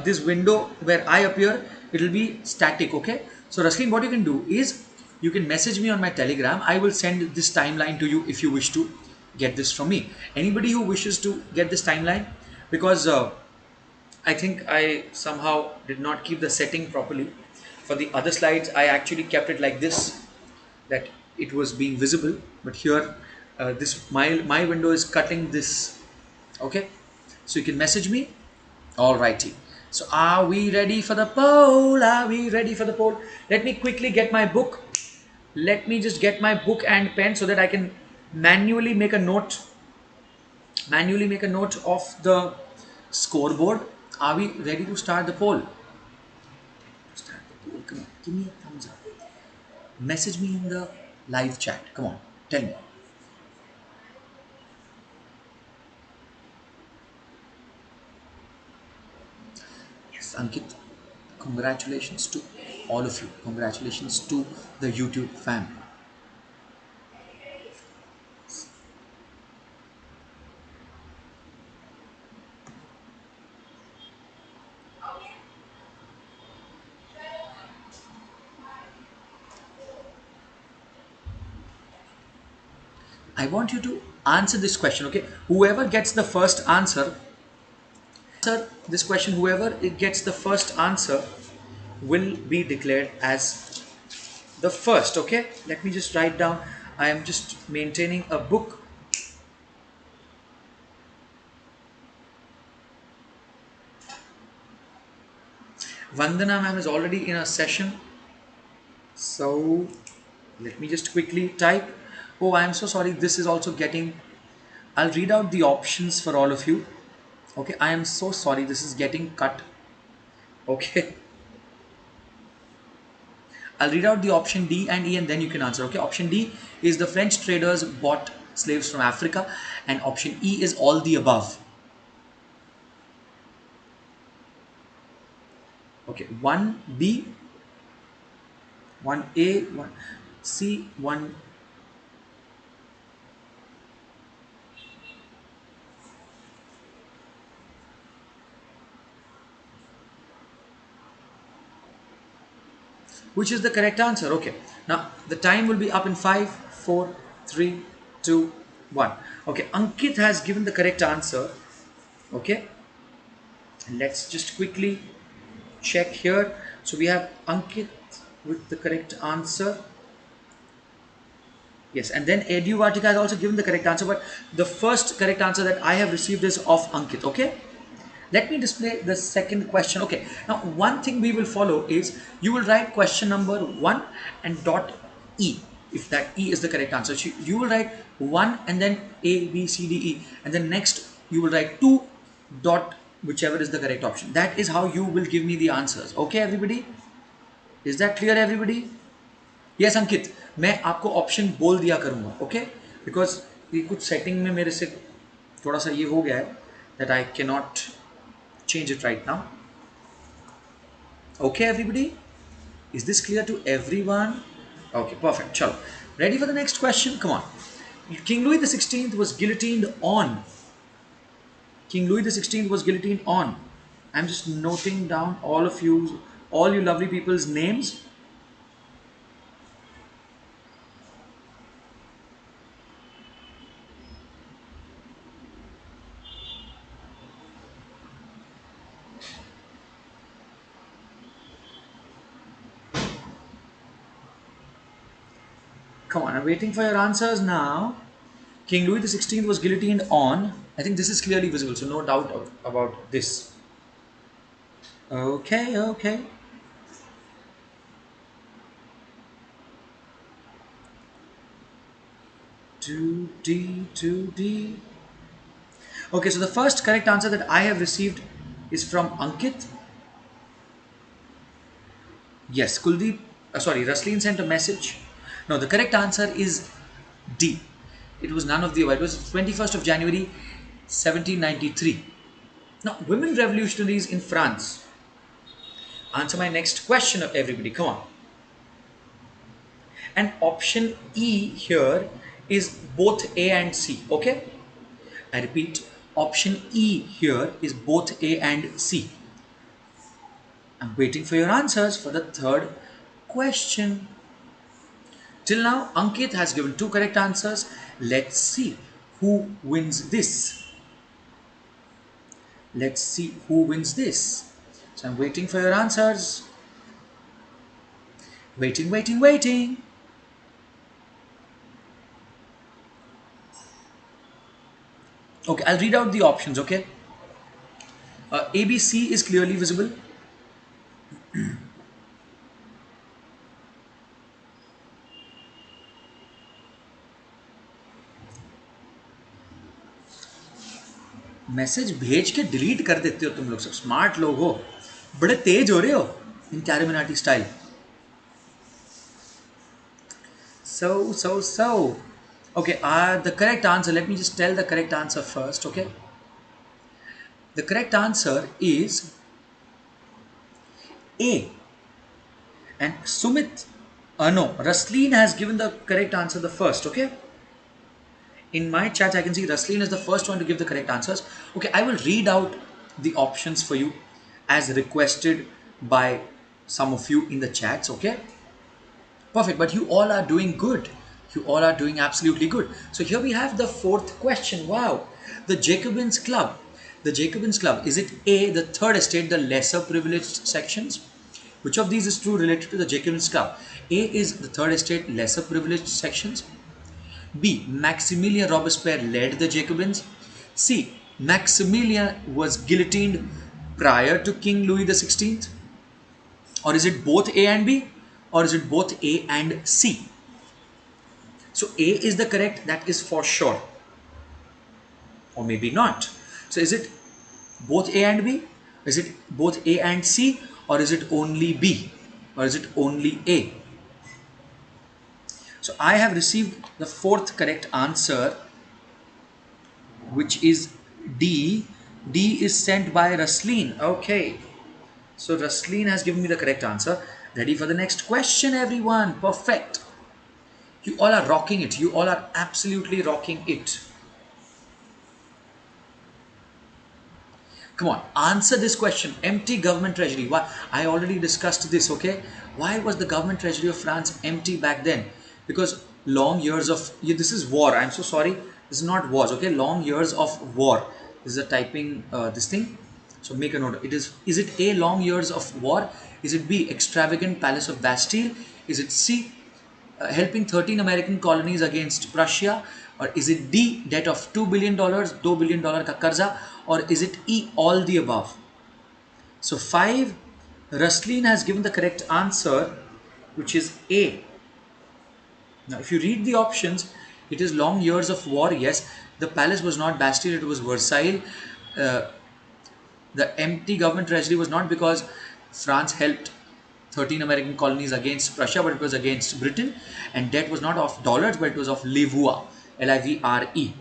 this window where I appear, it will be static. Okay. So Raslin, what you can do is you can message me on my Telegram. I will send this timeline to you if you wish to get this from me. Anybody who wishes to get this timeline, because I think I somehow did not keep the setting properly. For the other slides, I actually kept it like this, that it was being visible, but here this my window is cutting this. Okay, so you can message me. Alrighty. So are we ready for the poll? Are we ready for the poll? Let me quickly get my book. Let me just get my book and pen so that I can manually make a note. Manually make a note of the scoreboard. Are we ready to start the poll? Start the poll. Come on, give me a thumbs up. Message me in the live chat. Come on, tell me. Yes, Ankit, congratulations to all of you. Congratulations to the YouTube family. I want you to answer this question, okay? Whoever gets the first answer this question, whoever gets the first answer will be declared as the first, okay? Let me just write down. I am just maintaining a book. Vandana ma'am is already in a session. So let me just quickly type. Oh, I am so sorry. This is also getting. I'll read out the options for all of you. Okay, I am so sorry. This is getting cut. Okay. I'll read out the option D and E and then you can answer. Okay, option D is the French traders bought slaves from Africa, and option E is all the above. Okay, 1B, 1A, 1C, 1. Which is the correct answer? Okay, now the time will be up in 5, 4, 3, 2, 1. Okay, Ankit has given the correct answer. Okay, let's just quickly check here. So we have Ankit with the correct answer. Yes, and then Educator has also given the correct answer, but the first correct answer that I have received is of Ankit. Okay, let me display the second question. Okay, now one thing we will follow is you will write question number 1 and dot E, if that E is the correct answer. So you will write 1 and then A, B, C, D, E, and then next you will write 2 dot whichever is the correct option. That is how you will give me the answers. Okay, everybody? Is that clear, everybody? Yes, अंकित, मैं आपको option बोल दिया करूंगा. Okay, because ये कुछ setting में मेरे से थोड़ा सा ये हो गया है that I can not change it right now. Okay, everybody, is this clear to everyone? Okay, perfect. Chalo, ready for the next question? Come on. King Louis the 16th was guillotined on. King Louis the 16th was guillotined on. I'm just noting down all you lovely people's names. Come on, I'm waiting for your answers now. King Louis the 16th was guillotined on. I think this is clearly visible, so no doubt about this. Okay, okay. 2D, 2D. Okay, so the first correct answer that I have received is from Ankit. Yes, Kuldeep, Raslin sent a message. No, the correct answer is D. It was none of the above. It was 21st of January 1793. Now, women revolutionaries in France. Answer my next question, everybody. Come on. And option E here is both A and C. Okay? I repeat, option E here is both A and C. I'm waiting for your answers for the third question. Till now, Ankit has given two correct answers. Let's see who wins this. Let's see who wins this. So I'm waiting for your answers. Waiting, waiting, waiting. Okay, I'll read out the options, okay? ABC is clearly visible. Message भेज के delete कर देते हो तुम लोग सब, smart लोग हो, बड़े तेज हो रहे हो इन CarryMinati style. So. Okay, the correct answer, let me just tell the correct answer first, okay? The correct answer is A. And Sumit, no, Rasleen has given the correct answer the first, okay? In my chat, I can see Rasleen is the first one to give the correct answers. Okay, I will read out the options for you as requested by some of you in the chats, okay? Perfect, but you all are doing good. You all are doing absolutely good. So here we have the fourth question. Wow. The Jacobins Club. The Jacobins Club, is it A, the third estate, the lesser privileged sections? Which of these is true related to the Jacobins Club? A is the third estate, lesser privileged sections. B, Maximilien Robespierre led the Jacobins. C, Maximilien was guillotined prior to King Louis XVI. Or is it both A and B? Or is it both A and C? So A is the correct, that is for sure. Or maybe not. So is it both A and B? Is it both A and C? Or is it only B? Or is it only A? So I have received the fourth correct answer, which is D. D is sent by Rasleen. Okay. So Rasleen has given me the correct answer. Ready for the next question, everyone? Perfect. You all are rocking it. You all are absolutely rocking it. Come on, answer this question. Empty government treasury. Why? I already discussed this, okay? Why was the government treasury of France empty back then? Because long years of... Yeah, this is war. I'm so sorry. This is not wars, okay? Long years of war. This is a typing this thing. So make a note. Is it A, long years of war? Is it B, extravagant palace of Bastille? Is it C, helping 13 American colonies against Prussia? Or is it D, debt of $2 billion, $2 billion ka karza? Or is it E, all the above? So 5, Rasleen has given the correct answer, which is A. Now if you read the options, it is long years of war. Yes, the palace was not Bastille, it was Versailles. The empty government treasury was not because France helped 13 American colonies against Prussia, but it was against Britain. And debt was not of dollars, but it was of livre, L-I-V-R-E.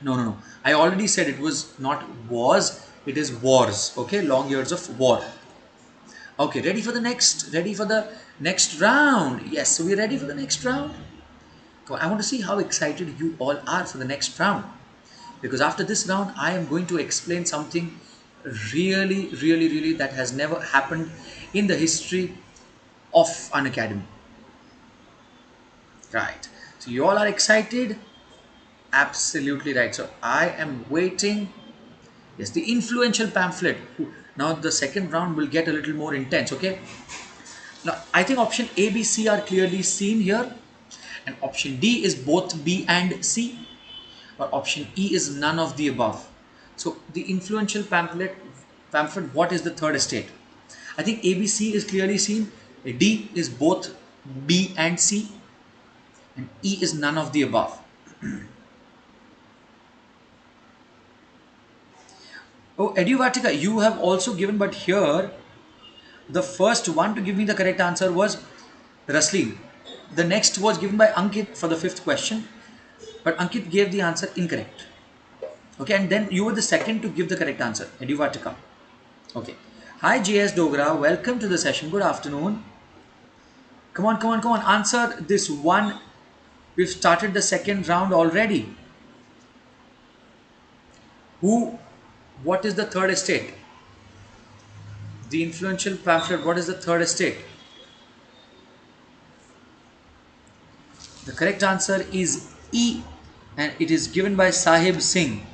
No. I already said it was not wars, it is wars. Okay, long years of war. Okay, ready for the next round? Yes, so we're ready for the next round. I want to see how excited you all are for the next round. Because after this round, I am going to explain something really that has never happened in the history of Unacademy. Right. So you all are excited? Absolutely right. So I am waiting. Yes, the influential pamphlet. Now the second round will get a little more intense, okay? Now I think option A, B, C are clearly seen here. And option D is both B and C. Or option E is none of the above. So the influential pamphlet, what is the third estate? I think ABC is clearly seen. D is both B and C. And E is none of the above. Oh, Eduvatica, you have also given, but here the first one to give me the correct answer was Rasleen. The next was given by Ankit for the fifth question, but Ankit gave the answer incorrect. Okay, and then you were the second to give the correct answer, Eduvatica. Okay. Hi JS Dogra, welcome to the session. Good afternoon. Come on, come on, come on. Answer this one. We've started the second round already. What is the third estate? The influential pamphlet, what is the third estate? The correct answer is E, and it is given by Sahib Singh.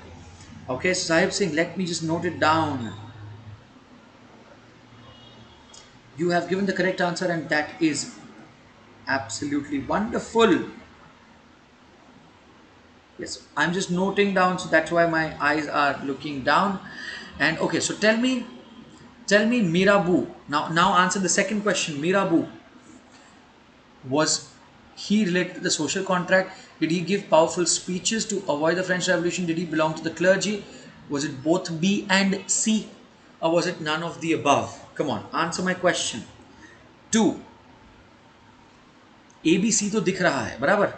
Okay, Sahib Singh, let me just note it down. You have given the correct answer, and that is absolutely wonderful. Yes, I'm just noting down, so that's why my eyes are looking down. And okay, so tell me Mirabeau. Now answer the second question. Mirabeau, was he related to the social contract? Did he give powerful speeches to avoid the French Revolution? Did he belong to the clergy? Was it both B and C, or was it none of the above? Come on, answer my question. 2. A B C तो दिख रहा है बराबर.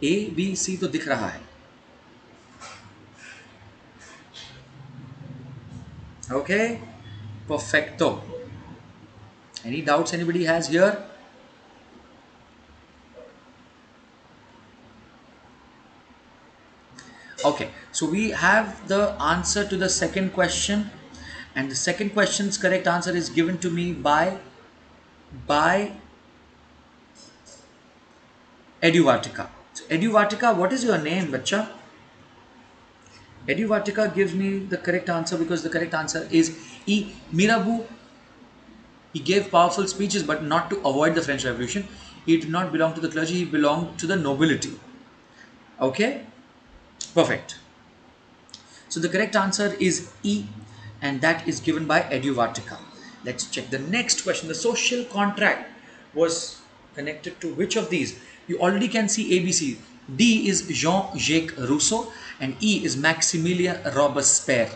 A B C तो दिख रहा है. Okay, perfecto. Any doubts anybody has here? Okay, so we have the answer to the second question, and the second question's correct answer is given to me by Eduvatica. So Eduvatica, what is your name, bacha? Eduvatica gives me the correct answer because the correct answer is E. Mirabeau, he gave powerful speeches but not to avoid the French Revolution. He did not belong to the clergy, he belonged to the nobility. Okay, perfect. So the correct answer is E, and that is given by Eduvatica. Let's check the next question. The social contract was connected to which of these? You already can see ABC. D is Jean-Jacques Rousseau and E is Maximilien Robespierre.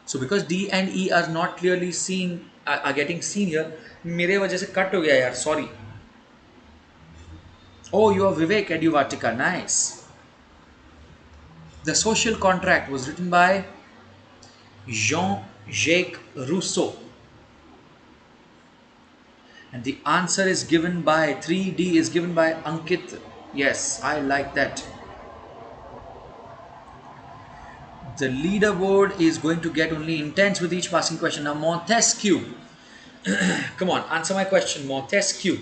So because D and E are not clearly seen, are getting seen here, मेरे वजह से cut हो गया यार, sorry. Oh, you are Vivek Eduvatica, nice. The social contract was written by Jean-Jacques Rousseau. And the answer is given by 3D is given by Ankit. Yes, I like that. The leaderboard is going to get only intense with each passing question. Now Montesquieu. Come on, answer my question. Montesquieu.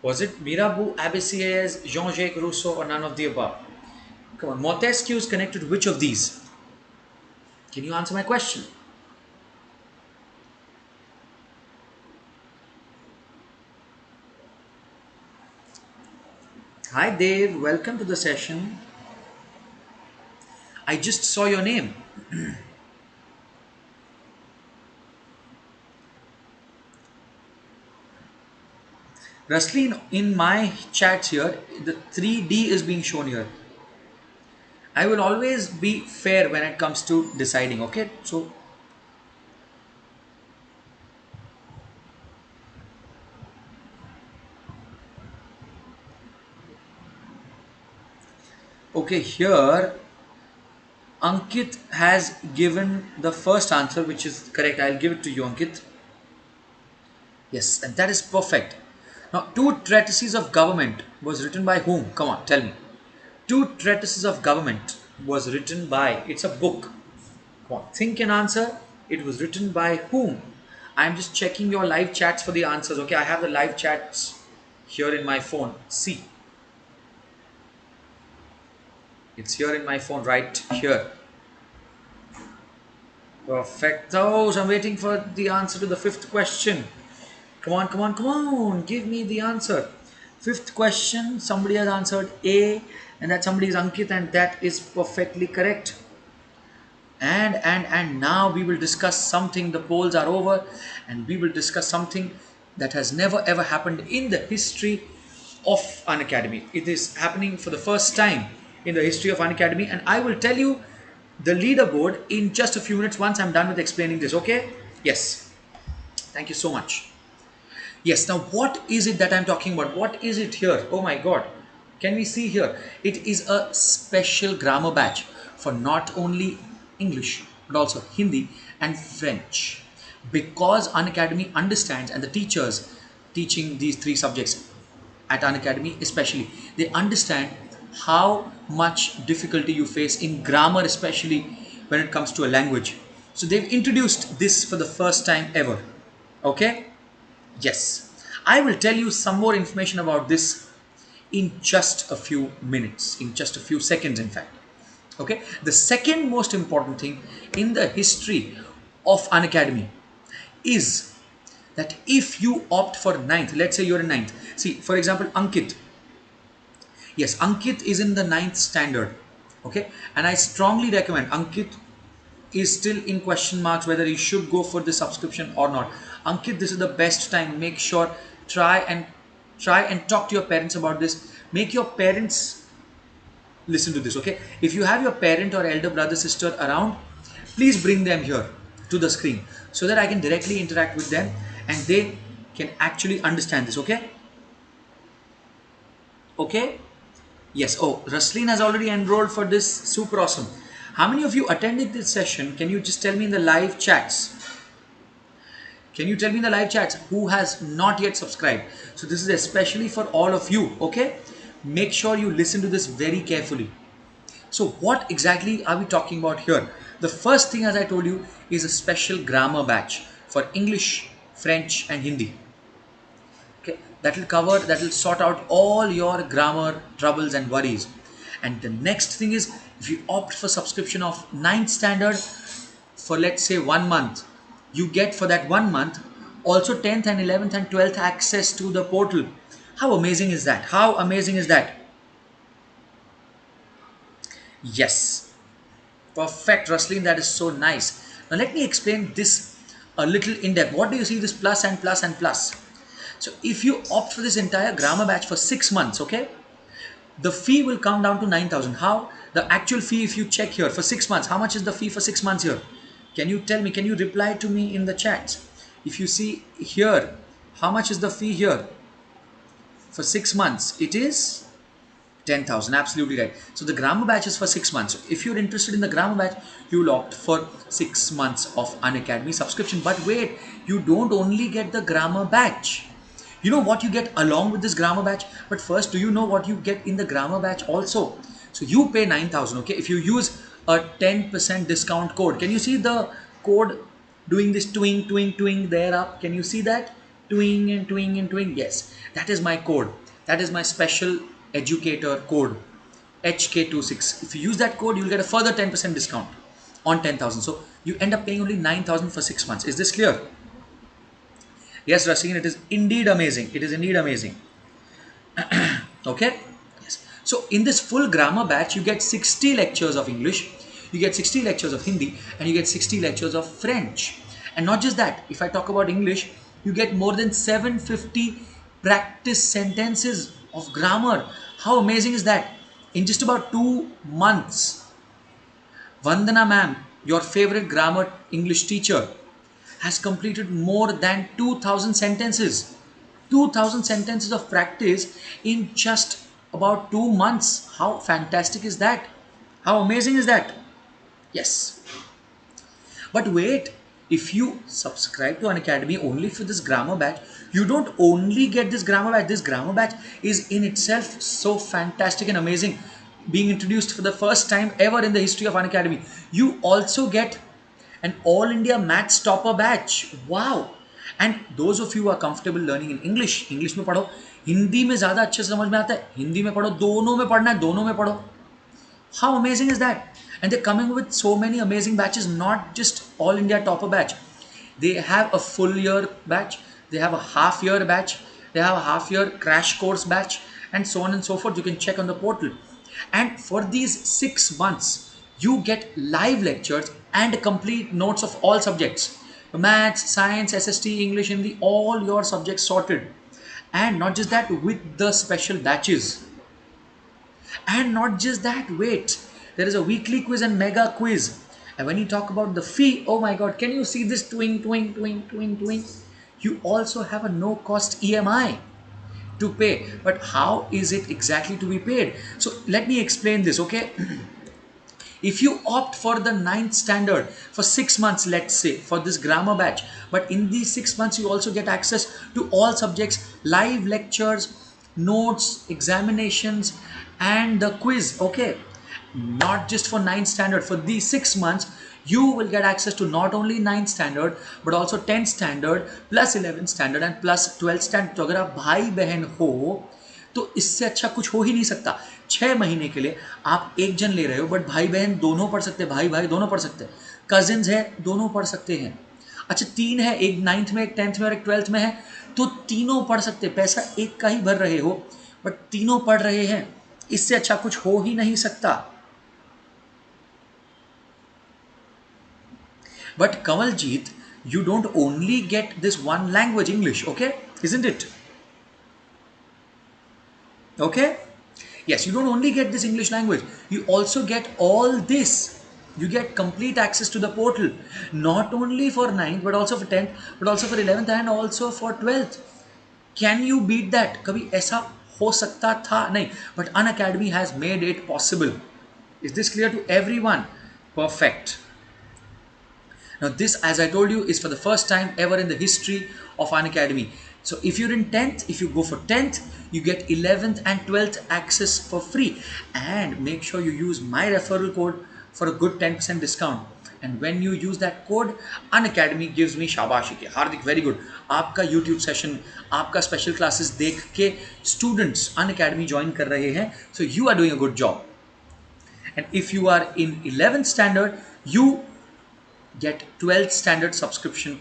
Was it Mirabeau, Abbesias, Jean-Jacques Rousseau, or none of the above? Come on, Montesquieu is connected to which of these? Can you answer my question? Hi Dave, welcome to the session. I just saw your name. Rasleen, in my chats here, the 3D is being shown here. I will always be fair when it comes to deciding, okay? So, okay, here Ankit has given the first answer, which is correct. I'll give it to you, Ankit. Yes, and that is perfect. Now, 2 treatises of government was written by whom? Come on, tell me. 2 treatises of government was written by, it's a book. Come on, think and answer. It was written by whom? I'm just checking your live chats for the answers. Okay, I have the live chats here in my phone. See. It's here in my phone, right here. Perfecto. So I'm waiting for the answer to the 5th question. Come on, come on, come on. Give me the answer. 5th question. Somebody has answered A, and that somebody is Ankit, and that is perfectly correct. And now we will discuss something. The polls are over, and we will discuss something that has never ever happened in the history of Unacademy. It is happening for the first time in the history of Unacademy, and I will tell you the leaderboard in just a few minutes once I'm done with explaining this, okay? Yes. Thank you so much. Yes, now what is it that I'm talking about? What is it here? Oh my god. Can we see here? It is a special grammar batch for not only English but also Hindi and French. Because Unacademy understands, and the teachers teaching these three subjects at Unacademy especially, they understand how much difficulty you face in grammar, especially when it comes to a language. So they've introduced this for the first time ever. Okay? Yes, I will tell you some more information about this in just a few minutes, in just a few seconds, in fact. Okay, the second most important thing in the history of Unacademy is that if you opt for ninth, let's say you're in ninth. See, for example, Ankit. Yes, Ankit is in the ninth standard. Okay, and I strongly recommend Ankit is still in question marks whether he should go for the subscription or not. Ankit, this is the best time. Make sure try and talk to your parents about this. Make your parents listen to this, okay? If you have your parent or elder brother sister around, please bring them here to the screen so that I can directly interact with them and they can actually understand this, okay? Okay? Yes. Oh, Raslin has already enrolled for this. Super awesome. How many of you attended this session? Can you just tell me in the live chats? Can you tell me in the live chats who has not yet subscribed? So this is especially for all of you, okay? Make sure you listen to this very carefully. So what exactly are we talking about here? The first thing, as I told you, is a special grammar batch for English, French and Hindi. Okay, that will sort out all your grammar troubles and worries. And the next thing is, if you opt for subscription of 9th standard for let's say 1 month, you get for that 1 month also 10th and 11th and 12th access to the portal. How amazing is that? How amazing is that? Yes, perfect, Raslin, that is so nice. Now let me explain this a little in depth. What do you see, this plus and plus and plus? So if you opt for this entire grammar batch for 6 months, okay, the fee will come down to 9,000. How? The actual fee, if you check here for 6 months, how much is the fee for 6 months here? Can you tell me? Can you reply to me in the chat? If you see here, how much is the fee here? For 6 months, it is 10,000. Absolutely right. So the grammar batch is for 6 months. So if you're interested in the grammar batch, you will opt for 6 months of Unacademy subscription. But wait, you don't only get the grammar batch. You know what you get along with this grammar batch? But first, do you know what you get in the grammar batch also? So you pay 9,000, okay? If you use a 10% discount code, can you see the code doing this twing, twing, twing there up? Can you see that? Twing and twing and twing. Yes, that is my code. That is my special educator code, HK26. If you use that code, you'll get a further 10% discount on 10,000. So you end up paying only 9,000 for 6 months. Is this clear? Yes, Rasin, it is indeed amazing. It is indeed amazing. Okay? Yes. So in this full grammar batch, you get 60 lectures of English, you get 60 lectures of Hindi, and you get 60 lectures of French. And not just that, if I talk about English, you get more than 750 practice sentences of grammar. How amazing is that? In just about 2 months, Vandana ma'am, your favorite grammar English teacher, has completed more than 2,000 sentences. 2,000 sentences of practice in just about 2 months. How fantastic is that? How amazing is that? Yes. But wait, if you subscribe to Unacademy only for this grammar batch, you don't only get this grammar batch. This grammar batch is in itself so fantastic and amazing, being introduced for the first time ever in the history of Unacademy. You also get an all India maths topper batch. Wow. And those of you who are comfortable learning in English, English में पढ़ो, हिंदी में ज़्यादा अच्छे से समझ में आता है, हिंदी में पढ़ो, दोनों में पढ़ना है, दोनों में पढ़ो. How amazing is that? And they're coming with so many amazing batches, not just all India topper batch. They have a full year batch, they have a half year batch, they have a half year crash course batch, and so on and so forth. You can check on the portal. And for these 6 months, you get live lectures and complete notes of all subjects. Maths, science, SST, English, Hindi, all your subjects sorted. And not just that, with the special batches. And not just that, wait. There is a weekly quiz and mega quiz. And when you talk about the fee, oh my god, can you see this twing, twing, twing, twing, twing? You also have a no cost EMI to pay. But how is it exactly to be paid? So let me explain this, okay? If you opt for the 9th standard for 6 months, let's say, for this grammar batch, but in these 6 months, you also get access to all subjects, live lectures, notes, examinations, and the quiz, okay? Not just for 9th standard, for these 6 months, you will get access to not only 9th standard, but also 10th standard, plus 11th standard, and plus 12th standard. तो अगर आप भाई बहन हो, तो इससे अच्छा कुछ हो ही नहीं सकता. 6 महीने के लिए आप एक जन ले रहे हो, बट भाई बहन दोनों पढ़ सकते हैं, भाई भाई दोनों पढ़ सकते हैं, कजिन्स है दोनों पढ़ सकते हैं. अच्छा 3 है, एक 9th में, एक 10th में और एक 12th में है, तो तीनों पढ़ सकते हैं. पैसा एक का ही भर रहे हो, बट तीनों पढ़ रहे हैं. इससे अच्छा कुछ हो ही नहीं सकता. But Kamaljeet, you don't only get this one language, English, okay? Isn't it? Okay? Yes, you don't only get this English language. You also get all this. You get complete access to the portal. Not only for 9th, but also for 10th, but also for 11th and also for 12th. Can you beat that? कभी ऐसा हो सकता था? नहीं. But Unacademy has made it possible. Is this clear to everyone? Perfect. Now this, as I told you, is for the first time ever in the history of Unacademy. So if you're in 10th, if you go for 10th, you get 11th and 12th access for free. And make sure you use my referral code for a good 10% discount. And when you use that code, Unacademy gives me shabashi ke. Hardik, very good. आपका YouTube session, आपका special classes देख के students Unacademy join कर रहे हैं. So you are doing a good job. And if you are in 11th standard, you get 12th standard subscription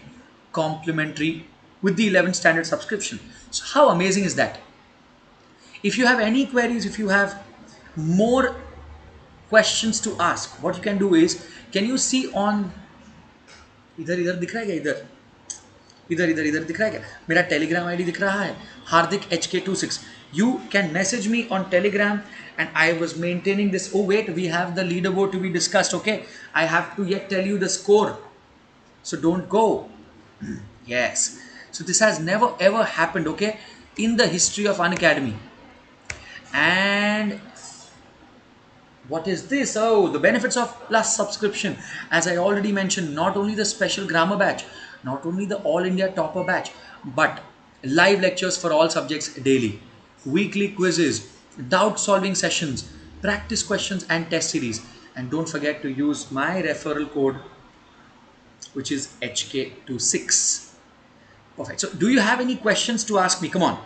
complimentary with the 11th standard subscription. So how amazing is that? If you have any queries, if you have more questions to ask, what you can do is, can you see on इधर दिख रहा है क्या? इधर दिख रहा है क्या? मेरा टेलीग्राम आईडी दिख रहा है, Hardik HK26. You can message me on Telegram, and I was maintaining this. Oh wait, we have the leaderboard to be discussed. Okay, I have to yet tell you the score, so don't go. Yes, so this has never ever happened, okay, in the history of Unacademy. And what is this? Oh, the benefits of Plus subscription. As I already mentioned, not only the special grammar batch, not only the All India Topper batch, but live lectures for all subjects daily, weekly quizzes, doubt solving sessions, practice questions and test series. And don't forget to use my referral code, which is HK26. Perfect. So do you have any questions to ask me? Come on.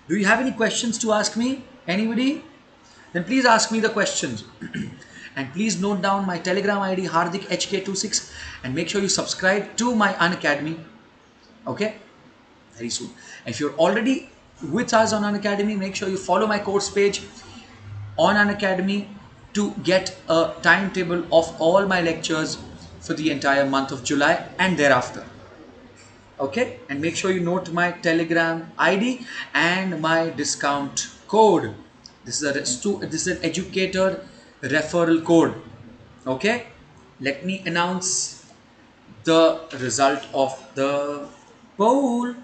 Do you have any questions to ask me? Anybody? Then please ask me the questions. And please note down my Telegram ID, Hardik HK26, and make sure you subscribe to my Unacademy. Okay? Very soon. And if you're already with us on Unacademy, make sure you follow my course page on Unacademy to get a timetable of all my lectures for the entire month of July and thereafter. Okay? And make sure you note my Telegram ID and my discount code. This is an Educator referral code. Okay? Let me announce the result of the poll.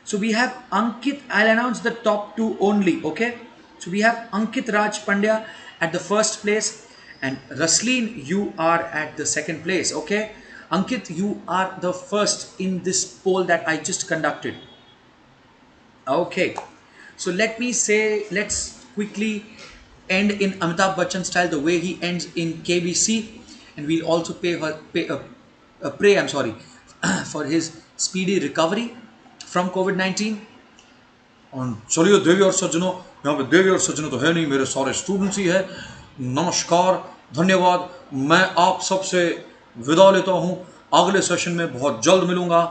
So we have Ankit. I'll announce the top 2 only. Okay? So we have Ankit Raj Pandya at the first place, and Rasleen, you are at the second place. Okay? Ankit, you are the first in this poll that I just conducted. Okay. So let's quickly end in Amitabh Bachchan style, the way he ends in KBC, and we'll also pray for his speedy recovery from COVID-19. और चलिए देवी और सज्जनों, यहाँ पे देवी और सज्जनों तो है नहीं, मेरे सारे स्टूडेंट्स ही है. नमस्कार, धन्यवाद. मैं आप सबसे विदा लेता हूँ. अगले सेशन में बहुत जल्द मिलूंगा.